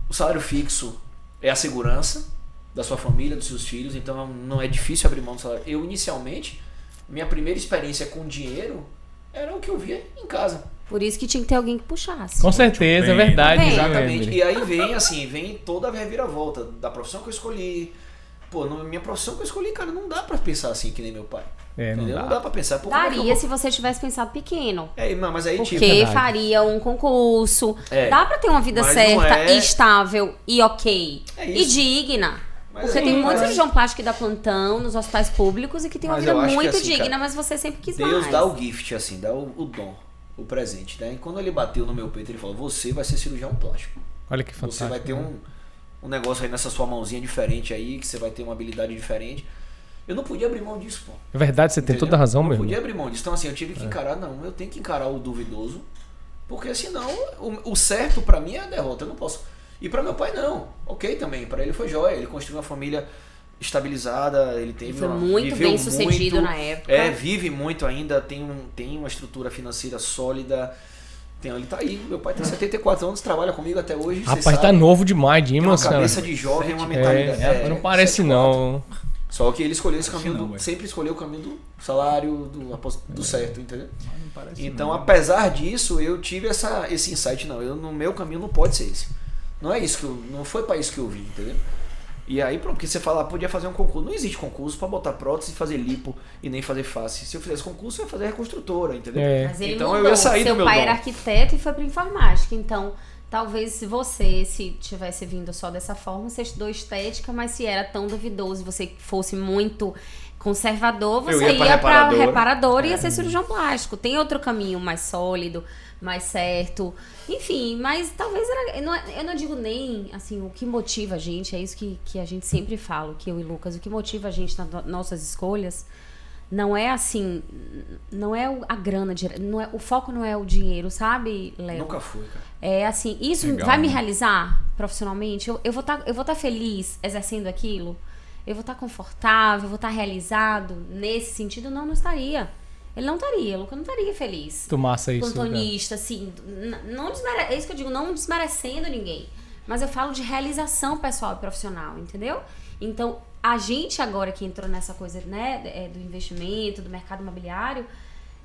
O salário fixo é a segurança da sua família, dos seus filhos, então não é difícil abrir mão do salário. Eu, inicialmente, minha primeira experiência com dinheiro era o que eu via em casa. Por isso que tinha que ter alguém que puxasse. Com certeza, é verdade. Tá vendo? Exatamente. Né, E aí vem toda a reviravolta da profissão que eu escolhi. Pô, na minha profissão que eu escolhi, cara, não dá pra pensar assim que nem meu pai. Entendeu? Não dá pra pensar. Pô, como é que eu Daria vou- se você tivesse pensado pequeno. mas aí Porque verdade. faria um concurso. É. Dá pra ter uma vida Mas certa, não é- estável e ok. É E isso. digna. Mas Porque aí, tem muito mas- cirurgião plástico que dá plantão nos hospitais públicos e que tem uma Mas vida eu acho que muito assim, digna, cara, mas você sempre quis Deus mais. dá o gift, assim, dá o dom, o presente, né? E quando ele bateu no meu peito, ele falou, você vai ser cirurgião plástico. Olha que Você fantástico. vai ter um negócio aí nessa sua mãozinha diferente aí, que você vai ter uma habilidade diferente. Eu não podia abrir mão disso, pô. É verdade, você tem Entendeu? toda a razão, não meu podia irmão. abrir mão disso. Então, assim, eu tive que encarar, não, eu tenho que encarar o duvidoso, porque senão o certo pra mim é a derrota, eu não posso. E pra meu pai, não. Ok também, pra ele foi jóia, ele construiu uma família estabilizada, ele teve Ele foi uma, muito viveu bem sucedido muito, na época. Vive muito ainda, tem uma estrutura financeira sólida. Ele tá aí, meu pai tem 74 anos, trabalha comigo até hoje. Rapaz, cê tá sabe. novo demais, de Tem uma emoção. cabeça de jovem, uma mentalidade. Não parece 74. não. Só que ele escolheu esse caminho, não, ué. sempre escolheu o caminho do salário, do certo, entendeu? Não parece Então, não. apesar disso, eu tive esse insight, não, no meu caminho não pode ser esse. Não é isso não foi para isso que eu vim, entendeu? E aí, pronto, porque você fala, podia fazer um concurso. Não existe concurso para botar prótese, fazer lipo e nem fazer face. Se eu fizesse concurso, eu ia fazer reconstrutora, entendeu? É. Mas ele Então mudou. eu ia sair Seu do meu pai dom. era arquiteto e foi pra informática. Então, talvez se você tivesse vindo só dessa forma, você estudou estética, mas se era tão duvidoso e você fosse muito conservador, Eu você ia pra ia pra reparador. reparador e ia ser cirurgião plástico. Tem outro caminho mais sólido, mais certo. Enfim, mas talvez eu não digo nem assim o que motiva a gente, é isso que a gente sempre fala, que eu e Lucas, o que motiva a gente nas nossas escolhas não é assim, não é a grana, não é, o foco não é o dinheiro, sabe, Léo? Nunca fui, cara. É assim, isso Legal, vai me né? realizar profissionalmente? Eu vou tá feliz exercendo aquilo? Eu vou estar confortável? Eu vou estar realizado nesse sentido? Não estaria. Ele não estaria, o Lucas não estaria feliz. Tu massa isso. cara. Plantonista, assim, é isso que eu digo, não desmerecendo ninguém. Mas eu falo de realização pessoal e profissional, entendeu? Então, a gente agora que entrou nessa coisa, né, do investimento, do mercado imobiliário,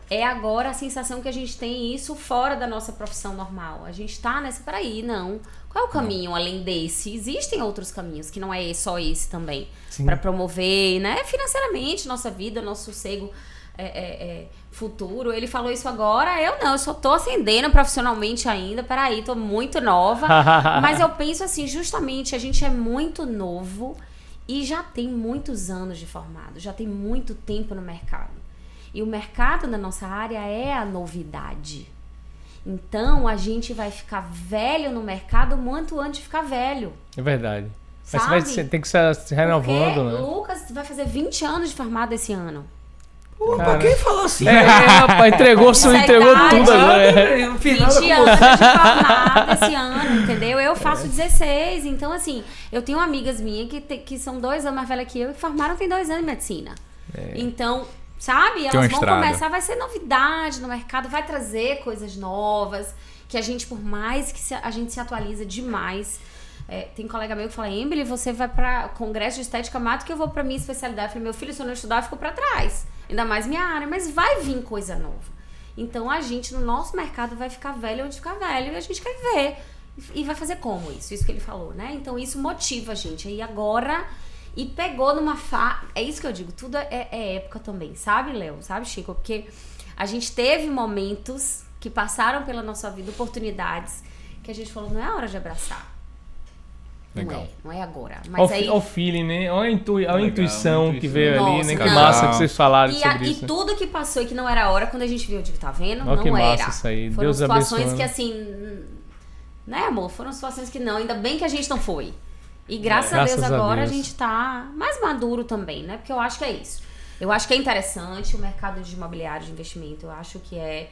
é agora a sensação que a gente tem isso fora da nossa profissão normal. A gente tá nessa, peraí, não. Qual é o caminho além desse? Existem outros caminhos, que não é só esse também. Sim. Para promover, né, financeiramente, nossa vida, nosso sossego futuro. Ele falou isso agora, eu não, eu só tô ascendendo profissionalmente ainda, peraí, tô muito nova. Mas eu penso assim, justamente, a gente é muito novo e já tem muitos anos de formado, já tem muito tempo no mercado. E o mercado da nossa área é a novidade. Então, a gente vai ficar velho no mercado muito antes de ficar velho. É verdade. Mas Sabe? você tem que se renovando, Porque né? Lucas vai fazer 20 anos de formado esse ano. Pô, Cara. pra quem falou assim? Rapaz, entregou Isso é tudo idade. agora. Eu não fiz nada 20 com anos você. de formado esse ano, entendeu? Eu faço 16, então assim, eu tenho amigas minhas que são 2 anos mais velhas que eu e formaram tem 2 anos de medicina. Então, sabe? Tem uma Elas vão estrada. começar, vai ser novidade no mercado, vai trazer coisas novas, que a gente, por mais que a gente se atualiza demais. Tem colega meu que fala, Emily, você vai pra congresso de estética mais do que eu vou pra minha especialidade. Eu falei, meu filho, se eu não estudar, eu fico pra trás. Ainda mais minha área, mas vai vir coisa nova. Então a gente, no nosso mercado, vai ficar velho onde ficar velho e a gente quer viver. E vai fazer como isso? Isso que ele falou, né? Então isso motiva a gente. E agora, e pegou numa é isso que eu digo, tudo é época também, sabe, Léo? Sabe, Chico? Porque a gente teve momentos que passaram pela nossa vida, oportunidades, que a gente falou, não é hora de abraçar. Legal. Não é agora. Mas aí... Olha o feeling, né? Olha a Legal, intuição que veio ali, Nossa, né? Que não. massa que vocês falaram E, sobre e isso. tudo que passou e que não era a hora, quando a gente viu, eu digo, tá vendo? Olha não que era. massa isso aí. Foram Deus situações abençoe. que assim, Né, amor? Foram situações que não, ainda bem que a gente não foi. E graças a Graças Deus a agora Deus. a gente tá mais maduro também, né? Porque eu acho que é isso. Eu acho que é interessante o mercado de imobiliário de investimento. Eu acho que é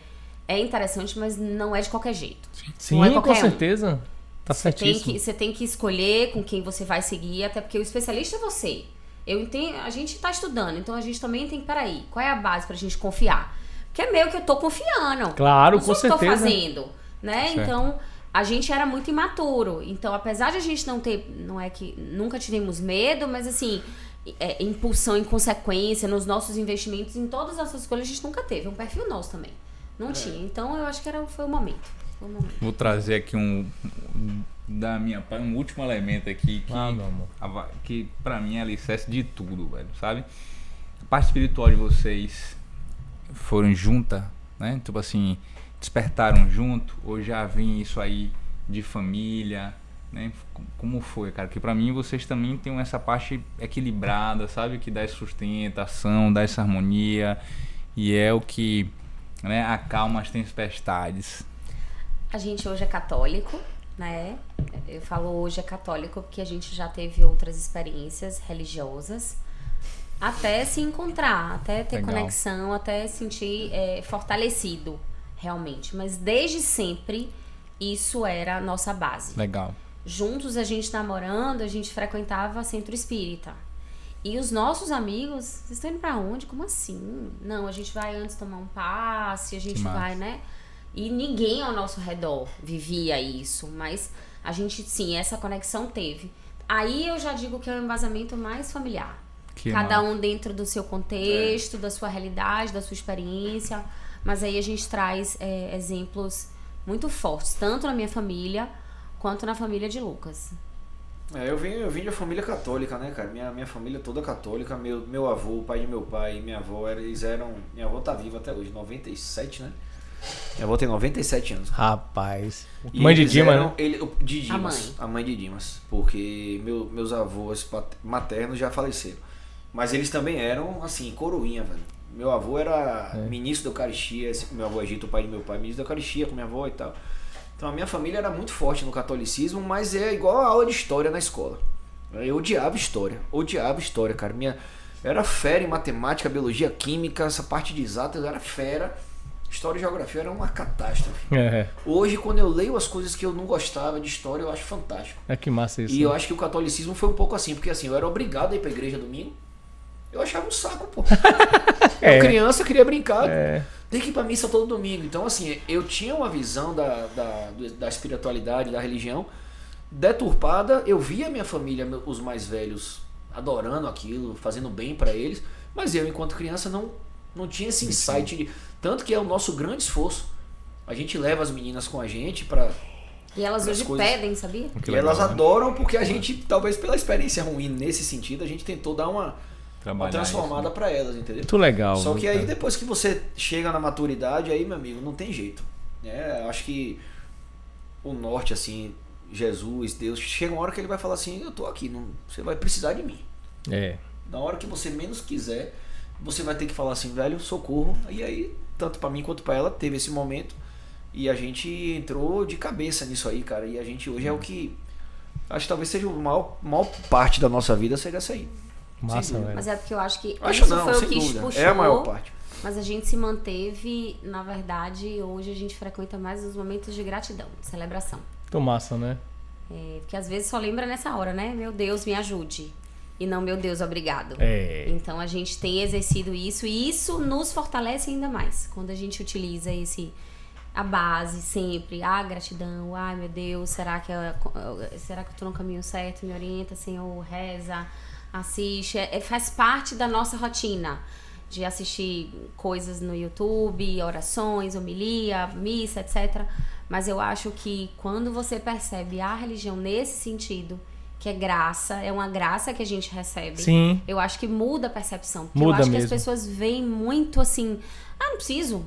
interessante, mas não é de qualquer jeito. Sim, Não é com qualquer um. certeza. Tá certíssimo. Você tem que escolher com quem você vai seguir, até porque o especialista é você. Eu entendo, a gente tá estudando, então a gente também tem que, peraí, qual é a base pra gente confiar? Porque é meio que eu tô confiando. Claro, não sou com eu que tô certeza. fazendo, né? Certo. Então, a gente era muito imaturo. Então, apesar de a gente não ter, não é que nunca tivemos medo, mas assim, impulsão, inconsequência nos nossos investimentos, em todas as nossas escolhas, a gente nunca teve. É um perfil nosso também. Não tinha. Então, eu acho que foi o momento. Foi o momento. Vou trazer aqui da minha parte, um último elemento aqui que, Meu amor. que pra mim é alicerce de tudo, velho, sabe? A parte espiritual de vocês foram junta, né? Tipo assim, despertaram junto ou já vem isso aí de família, né? Como foi, cara? Que pra mim vocês também têm essa parte equilibrada, sabe? Que dá essa sustentação, dá essa harmonia e é o que, né, acalma as tempestades. A gente hoje é católico, né? Eu falo hoje é católico porque a gente já teve outras experiências religiosas até se encontrar, até ter Legal. conexão, até sentir fortalecido realmente. Mas desde sempre isso era a nossa base. Legal. Juntos, a gente namorando, a gente frequentava centro espírita. E os nossos amigos, vocês estão indo pra onde? Como assim? Não, a gente vai antes tomar um passe, a gente Que massa. vai, né? E ninguém ao nosso redor vivia isso, mas a gente, sim, essa conexão teve. Aí eu já digo que é um embasamento mais familiar. Que Cada massa. um dentro do seu contexto, da sua realidade, da sua experiência. Mas aí a gente traz exemplos muito fortes, tanto na minha família quanto na família de Lucas. Eu vim de uma família católica, né, cara? Minha família toda católica. Meu avô, o pai de meu pai e minha avó, minha avó tá viva até hoje, 97, né? Minha avó tem 97 anos. Rapaz. E Mãe de eles Dima, eram- né? de Dimas. A mãe de Dimas. Porque meus avós maternos já faleceram. Mas eles também eram, assim, coroinha, velho. Meu avô era ministro da Eucaristia, meu avô Egito, o pai de meu pai, ministro da Eucaristia com minha avó e tal. Então a minha família era muito forte no catolicismo, mas é igual a aula de história na escola. Eu odiava história, cara. Eu era fera em matemática, biologia, química, essa parte de exatas, eu era fera. História e geografia era uma catástrofe. Hoje, quando eu leio as coisas que eu não gostava de história, eu acho fantástico. Que massa isso. E eu acho que o catolicismo foi um pouco assim, porque assim, eu era obrigado a ir pra igreja domingo. Eu achava um saco, pô. Eu criança, queria brincar. Tem que ir pra missa todo domingo. Então, assim, eu tinha uma visão da espiritualidade, da religião deturpada. Eu via minha família, os mais velhos, adorando aquilo, fazendo bem pra eles. Mas eu, enquanto criança, não tinha esse insight. Tanto que é o nosso grande esforço. A gente leva as meninas com a gente pra... E elas As hoje coisas- pedem, sabia? Que E legal, elas né? adoram porque a gente, talvez pela experiência ruim nesse sentido, a gente tentou dar uma Trabalhar transformada isso, pra elas, entendeu? Muito legal. Só viu, que aí cara? depois que você chega na maturidade, aí, meu amigo, não tem jeito. Eu acho que o norte, assim, Jesus, Deus, chega uma hora que ele vai falar assim, eu tô aqui, você vai precisar de mim. Na hora que você menos quiser, você vai ter que falar assim, velho, socorro. E aí, tanto pra mim quanto pra ela, teve esse momento. E a gente entrou de cabeça nisso aí, cara. E a gente hoje é o que... Acho que talvez seja a maior parte da nossa vida, seja essa aí. Massa, Sem dúvida. velho. Mas é porque eu acho que Acho isso não, foi o sem que dúvida. puxou. É a maior parte. Mas a gente se manteve, na verdade, hoje a gente frequenta mais os momentos de gratidão, de celebração. Muito massa, né? Porque às vezes só lembra nessa hora, né? Meu Deus, me ajude. E não, meu Deus, obrigado. Então a gente tem exercido isso e isso nos fortalece ainda mais. Quando a gente utiliza a base sempre, a gratidão, ai meu Deus, será que eu tô no caminho certo? Me orienta, Senhor, reza, assiste. Faz parte da nossa rotina de assistir coisas no YouTube, orações, homilia, missa, etc. Mas eu acho que quando você percebe a religião nesse sentido, que é graça, é uma graça que a gente recebe. Sim. Eu acho que muda a percepção. Porque Muda eu acho que mesmo. as pessoas veem muito assim, não preciso,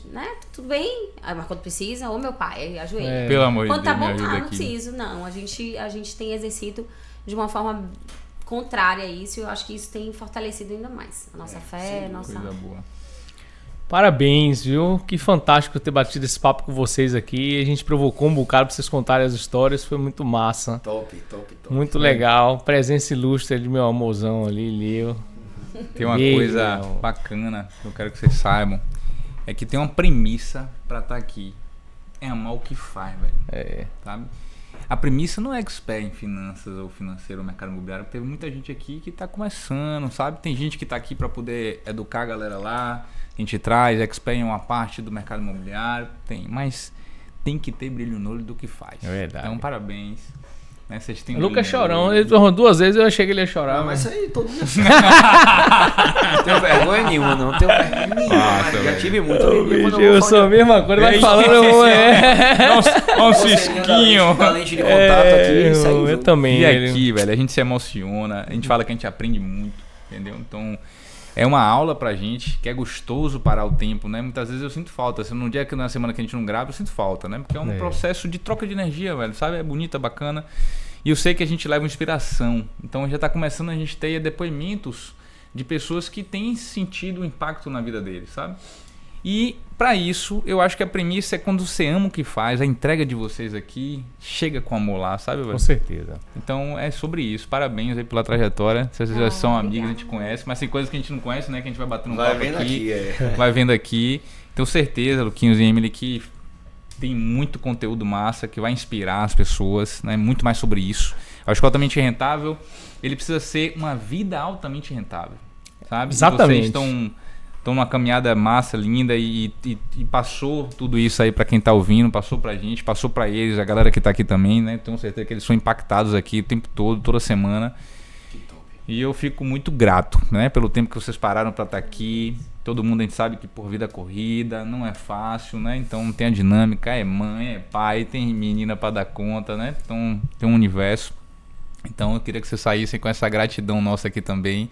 né? Tudo bem. Mas quando precisa, ou meu pai, ajoelha. Pelo amor de Quando tá Deus, me bom, ajuda não aqui. preciso. Não, a gente tem exercido de uma forma contrária a isso. E eu acho que isso tem fortalecido ainda mais a nossa fé, a nossa... Coisa boa. Parabéns, viu? Que fantástico ter batido esse papo com vocês aqui. A gente provocou um bocado pra vocês contarem as histórias. Foi muito massa. Top. Muito legal. Presença ilustre de meu amorzão ali, Leo. Tem uma Ei, coisa meu. bacana que eu quero que vocês saibam. É que tem uma premissa pra estar aqui. É amar o que faz, velho. Sabe? A premissa não é expert em finanças ou financeiro ou mercado imobiliário. Teve muita gente aqui que tá começando, sabe? Tem gente que tá aqui pra poder educar a galera lá. A gente traz expert em uma parte do mercado imobiliário. Mas tem que ter brilho no olho do que faz. É verdade. Então, parabéns. Né? Vocês têm O Lucas brilho no chorão. olho. Ele tornou 2 vezes, eu achei que ele ia chorar. Não, mas isso aí todo mundo não tenho vergonha nenhuma, não. Tenho vergonha nenhuma. Nossa, Já velho. tive muito. Eu sou a mesma coisa, vai falando, eu vou. Olha um cisquinho. Talento de contato aqui, isso aí. Eu também. E ele- aqui, velho, a gente se emociona, a gente fala que a gente aprende muito, entendeu? Então, é uma aula pra gente, que é gostoso parar o tempo, né? Muitas vezes eu sinto falta. Assim, num dia que na semana que a gente não grava, eu sinto falta, né? Porque é um processo de troca de energia, velho, sabe? É bonito, é bacana. E eu sei que a gente leva inspiração. Então, já tá começando a gente ter depoimentos de pessoas que têm sentido o impacto na vida deles, sabe? E pra isso, eu acho que a premissa é quando você ama o que faz, a entrega de vocês aqui chega com amor lá, sabe, velho? Com certeza. Então é sobre isso. Parabéns aí pela trajetória. Vocês já são amigos, obrigada. a gente conhece, mas tem coisas que a gente não conhece, né? Que a gente vai batendo um Vai papo vendo aqui, vai vendo aqui. Tenho certeza, Luquinhos e Emily, que tem muito conteúdo massa que vai inspirar as pessoas, né? Muito mais sobre isso. Acho que altamente rentável, ele precisa ser uma vida altamente rentável, sabe? Exatamente. E vocês estão numa caminhada massa, linda e passou tudo isso aí pra quem tá ouvindo, passou pra gente, passou pra eles, a galera que tá aqui também, né? Tenho certeza que eles são impactados aqui o tempo todo, toda semana. E eu fico muito grato, né? Pelo tempo que vocês pararam pra estar aqui. Todo mundo a gente sabe que por vida corrida não é fácil, né? Então tem a dinâmica, é mãe, é pai, tem menina pra dar conta, né? Então tem um universo. Então eu queria que vocês saíssem com essa gratidão nossa aqui também,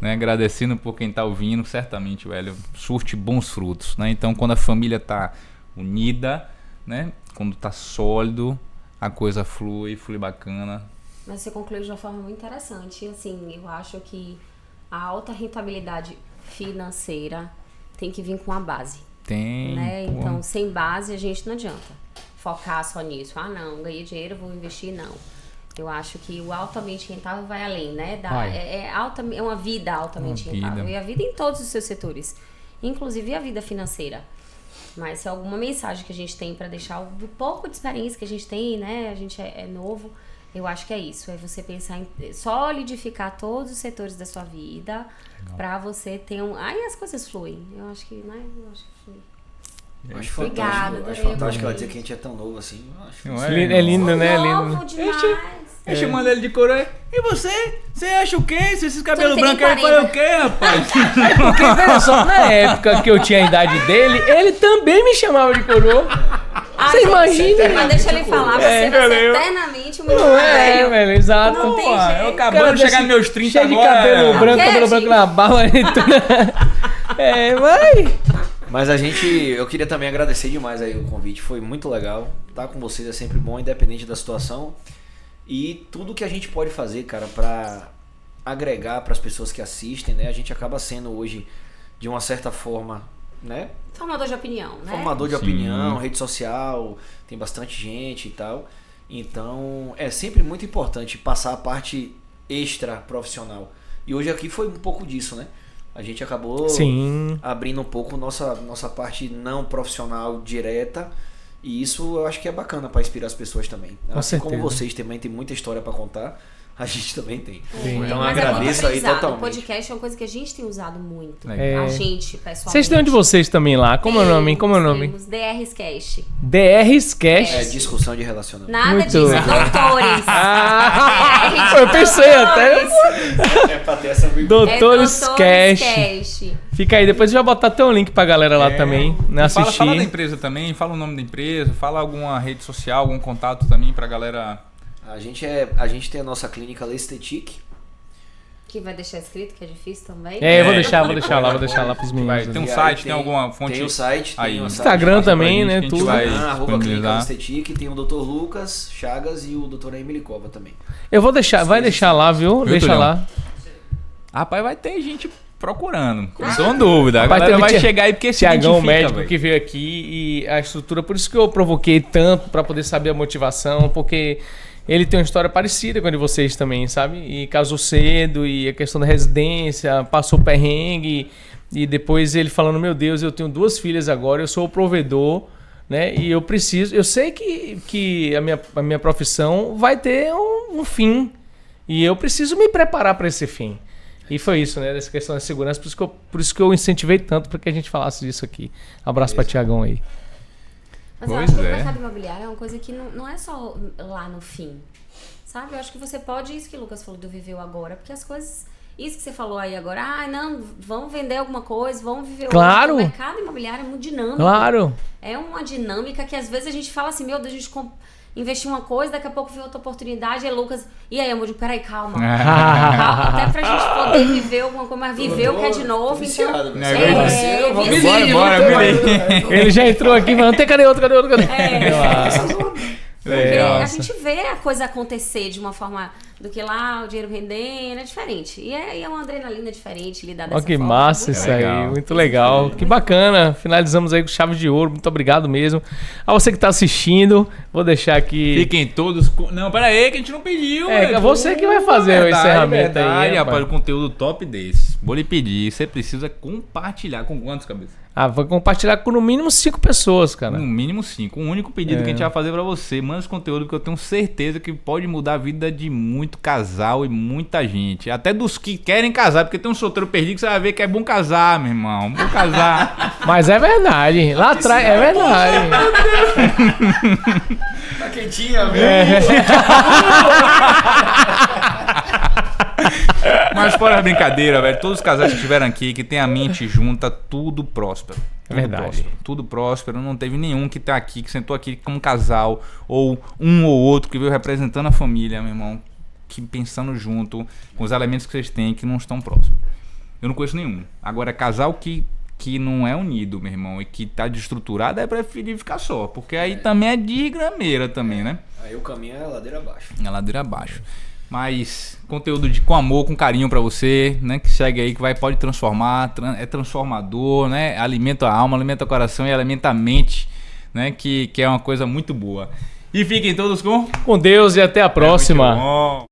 né? Agradecendo por quem tá ouvindo, certamente, velho, surte bons frutos, né? Então quando a família tá unida, né? Quando tá sólido, a coisa flui bacana. Mas você concluiu de uma forma muito interessante. E, assim, eu acho que a alta rentabilidade financeira tem que vir com a base. Tem. Né? Pô. Então, sem base, a gente não adianta focar só nisso. Ah, não, ganhei dinheiro, vou investir, não. Eu acho que o altamente rentável vai além, né? É uma vida altamente rentável. E a vida em todos os seus setores, inclusive a vida financeira. Mas se é alguma mensagem que a gente tem para deixar, o pouco de experiência que a gente tem, né? A gente é novo, eu acho que é isso. É você pensar em solidificar todos os setores da sua vida para você ter um... Aí as coisas fluem. Eu acho que, né? Flui. Acho Obrigada, fantástico. Acho adorei, fantástico ela amei. dizer que a gente é tão novo assim. Eu acho Não É lindo, né? É Novo lindo. demais. Aí chamando ele de coroa. E você? Você acha o quê? Se esses cabelos tem brancos aí 40. foi o quê, rapaz? Porque, veja só, na época que eu tinha a idade dele, ele também me chamava de coroa. Ah, Você gente, imagina? Mas deixa ele falar, você vai ser eternamente um menino Não é, velho. velho, exato. Não tem Pô, eu jeito. acabando Cara de chegar desse- nos meus 30 cheio de agora. cabelo branco, cabelo Cat. branco na barba. Vai. Mas eu queria também agradecer demais aí o convite, foi muito legal. Estar com vocês é sempre bom, independente da situação. E tudo que a gente pode fazer, cara, pra agregar para as pessoas que assistem, né? A gente acaba sendo hoje, de uma certa forma, né? Formador de opinião, né? Formador de Sim. opinião, rede social, tem bastante gente e tal. Então, é sempre muito importante passar a parte extra profissional. E hoje aqui foi um pouco disso, né? A gente acabou Sim. abrindo um pouco nossa parte não profissional direta. E isso eu acho que é bacana para inspirar as pessoas também. Assim certeza. como vocês também tem muita história para contar, a gente também tem. Sim. Então eu Mas agradeço é muito aí aprendizado. O totalmente. podcast é uma coisa que a gente tem usado muito. É. A gente, pessoalmente. Vocês têm um de vocês também lá. Como é o nome? Como é o nome? Temos DRs Cash. DRs Cash. É discussão de relacionamento. Nada Muito. disso, doutores. Ah, DRs eu pensei até. doutores. É pra ter essa Doutores Cash. Cash. Fica aí, depois eu já botar até um link pra galera lá também, né, Fala assistir. da empresa também, fala o nome da empresa, fala alguma rede social, algum contato também pra galera. A gente tem a nossa clínica Lestetic. Que vai deixar escrito, que é difícil também. É, eu vou É, deixar depois lá pros meninos. Vai, ali. tem um E aí site, tem alguma fonte? Tem o site, aí, tem o Instagram site, também, pra né, gente, que a gente tudo. vai arroba clínica disponibilizar. Lestetic, tem o Dr. Lucas Chagas e o Dr. Emily Cova também. Eu vou deixar, vai deixar lá, viu? Deixa Tulião? lá. Rapaz, vai ter gente procurando. Não tô em dúvida. A Rapaz, galera teve vai chegar aí porque se Tiagão, identifica, médico, velho. que veio aqui e a estrutura, por isso que eu provoquei tanto pra poder saber a motivação, porque ele tem uma história parecida com a de vocês também, sabe? E casou cedo e a questão da residência, passou perrengue e depois ele falando, meu Deus, eu tenho 2 filhas agora, eu sou o provedor, né? E eu sei que a minha profissão vai ter um fim e eu preciso me preparar para esse fim. E foi isso, né? Dessa questão da segurança. Por isso que eu incentivei tanto para que a gente falasse disso aqui. Abraço para Tiagão aí. Mas eu Pois acho que o é. mercado imobiliário é uma coisa que não é só lá no fim. Sabe? Eu acho que você pode, isso que o Lucas falou do Viveu Agora, porque as coisas. Isso que você falou aí agora, não, vamos vender alguma coisa, vamos viver Claro. hoje. O mercado imobiliário é muito dinâmico. Claro. É uma dinâmica que às vezes a gente fala assim, meu Deus, a gente investir uma coisa, daqui a pouco vem outra oportunidade, aí Lucas, e aí, amor, eu digo, peraí, calma. Calma, até pra gente poder viver alguma coisa, mas viver o que é de novo, viciado, então... velho. viciado. Bora, me Ele já entrou aqui falando, cadê outro? Porque a Nossa. gente vê a coisa acontecer de uma forma do que lá o dinheiro rendendo, é diferente. E é uma adrenalina diferente lidar dessa Olha que forma. massa Muito isso legal. aí, muito legal. Que bacana. Finalizamos aí com chave de ouro. Muito obrigado mesmo. A você que tá assistindo, vou deixar aqui. Fiquem todos. Não, pera aí, que a gente não pediu. É, velho. você que vai fazer o encerramento aí, Verdade, rapaz. rapaz. O conteúdo top desse. Vou lhe pedir. Você precisa compartilhar com quantos, cabeça? Vou compartilhar com no mínimo 5 pessoas, cara. No mínimo 5. Um único pedido que a gente vai fazer pra você. Manda esse conteúdo que eu tenho certeza que pode mudar a vida de muito casal e muita gente. Até dos que querem casar, porque tem um solteiro perdido que você vai ver que é bom casar, meu irmão. Bom casar. Mas é verdade. Lá atrás é verdade. Tá quentinha, velho. Mas fora a brincadeira, velho. Todos os casais que estiveram aqui, que tem a mente junta, tudo próspero. Tudo Verdade. próspero. Tudo próspero. Não teve nenhum que tá aqui, que sentou aqui como casal, ou um ou outro que veio representando a família, meu irmão, que pensando junto com os elementos que vocês têm que não estão próximos. Eu não conheço nenhum. Agora, casal que não é unido, meu irmão, e que tá desestruturado, é preferir ficar só. Porque aí também é de grameira também, né? Aí o caminho é a ladeira abaixo. É ladeira abaixo. Mas conteúdo com amor, com carinho pra você, né? Que segue aí, que pode transformar, é transformador, né? Alimenta a alma, alimenta o coração e alimenta a mente, né? Que é uma coisa muito boa. E fiquem todos com Com Deus e até a próxima. Muito bom.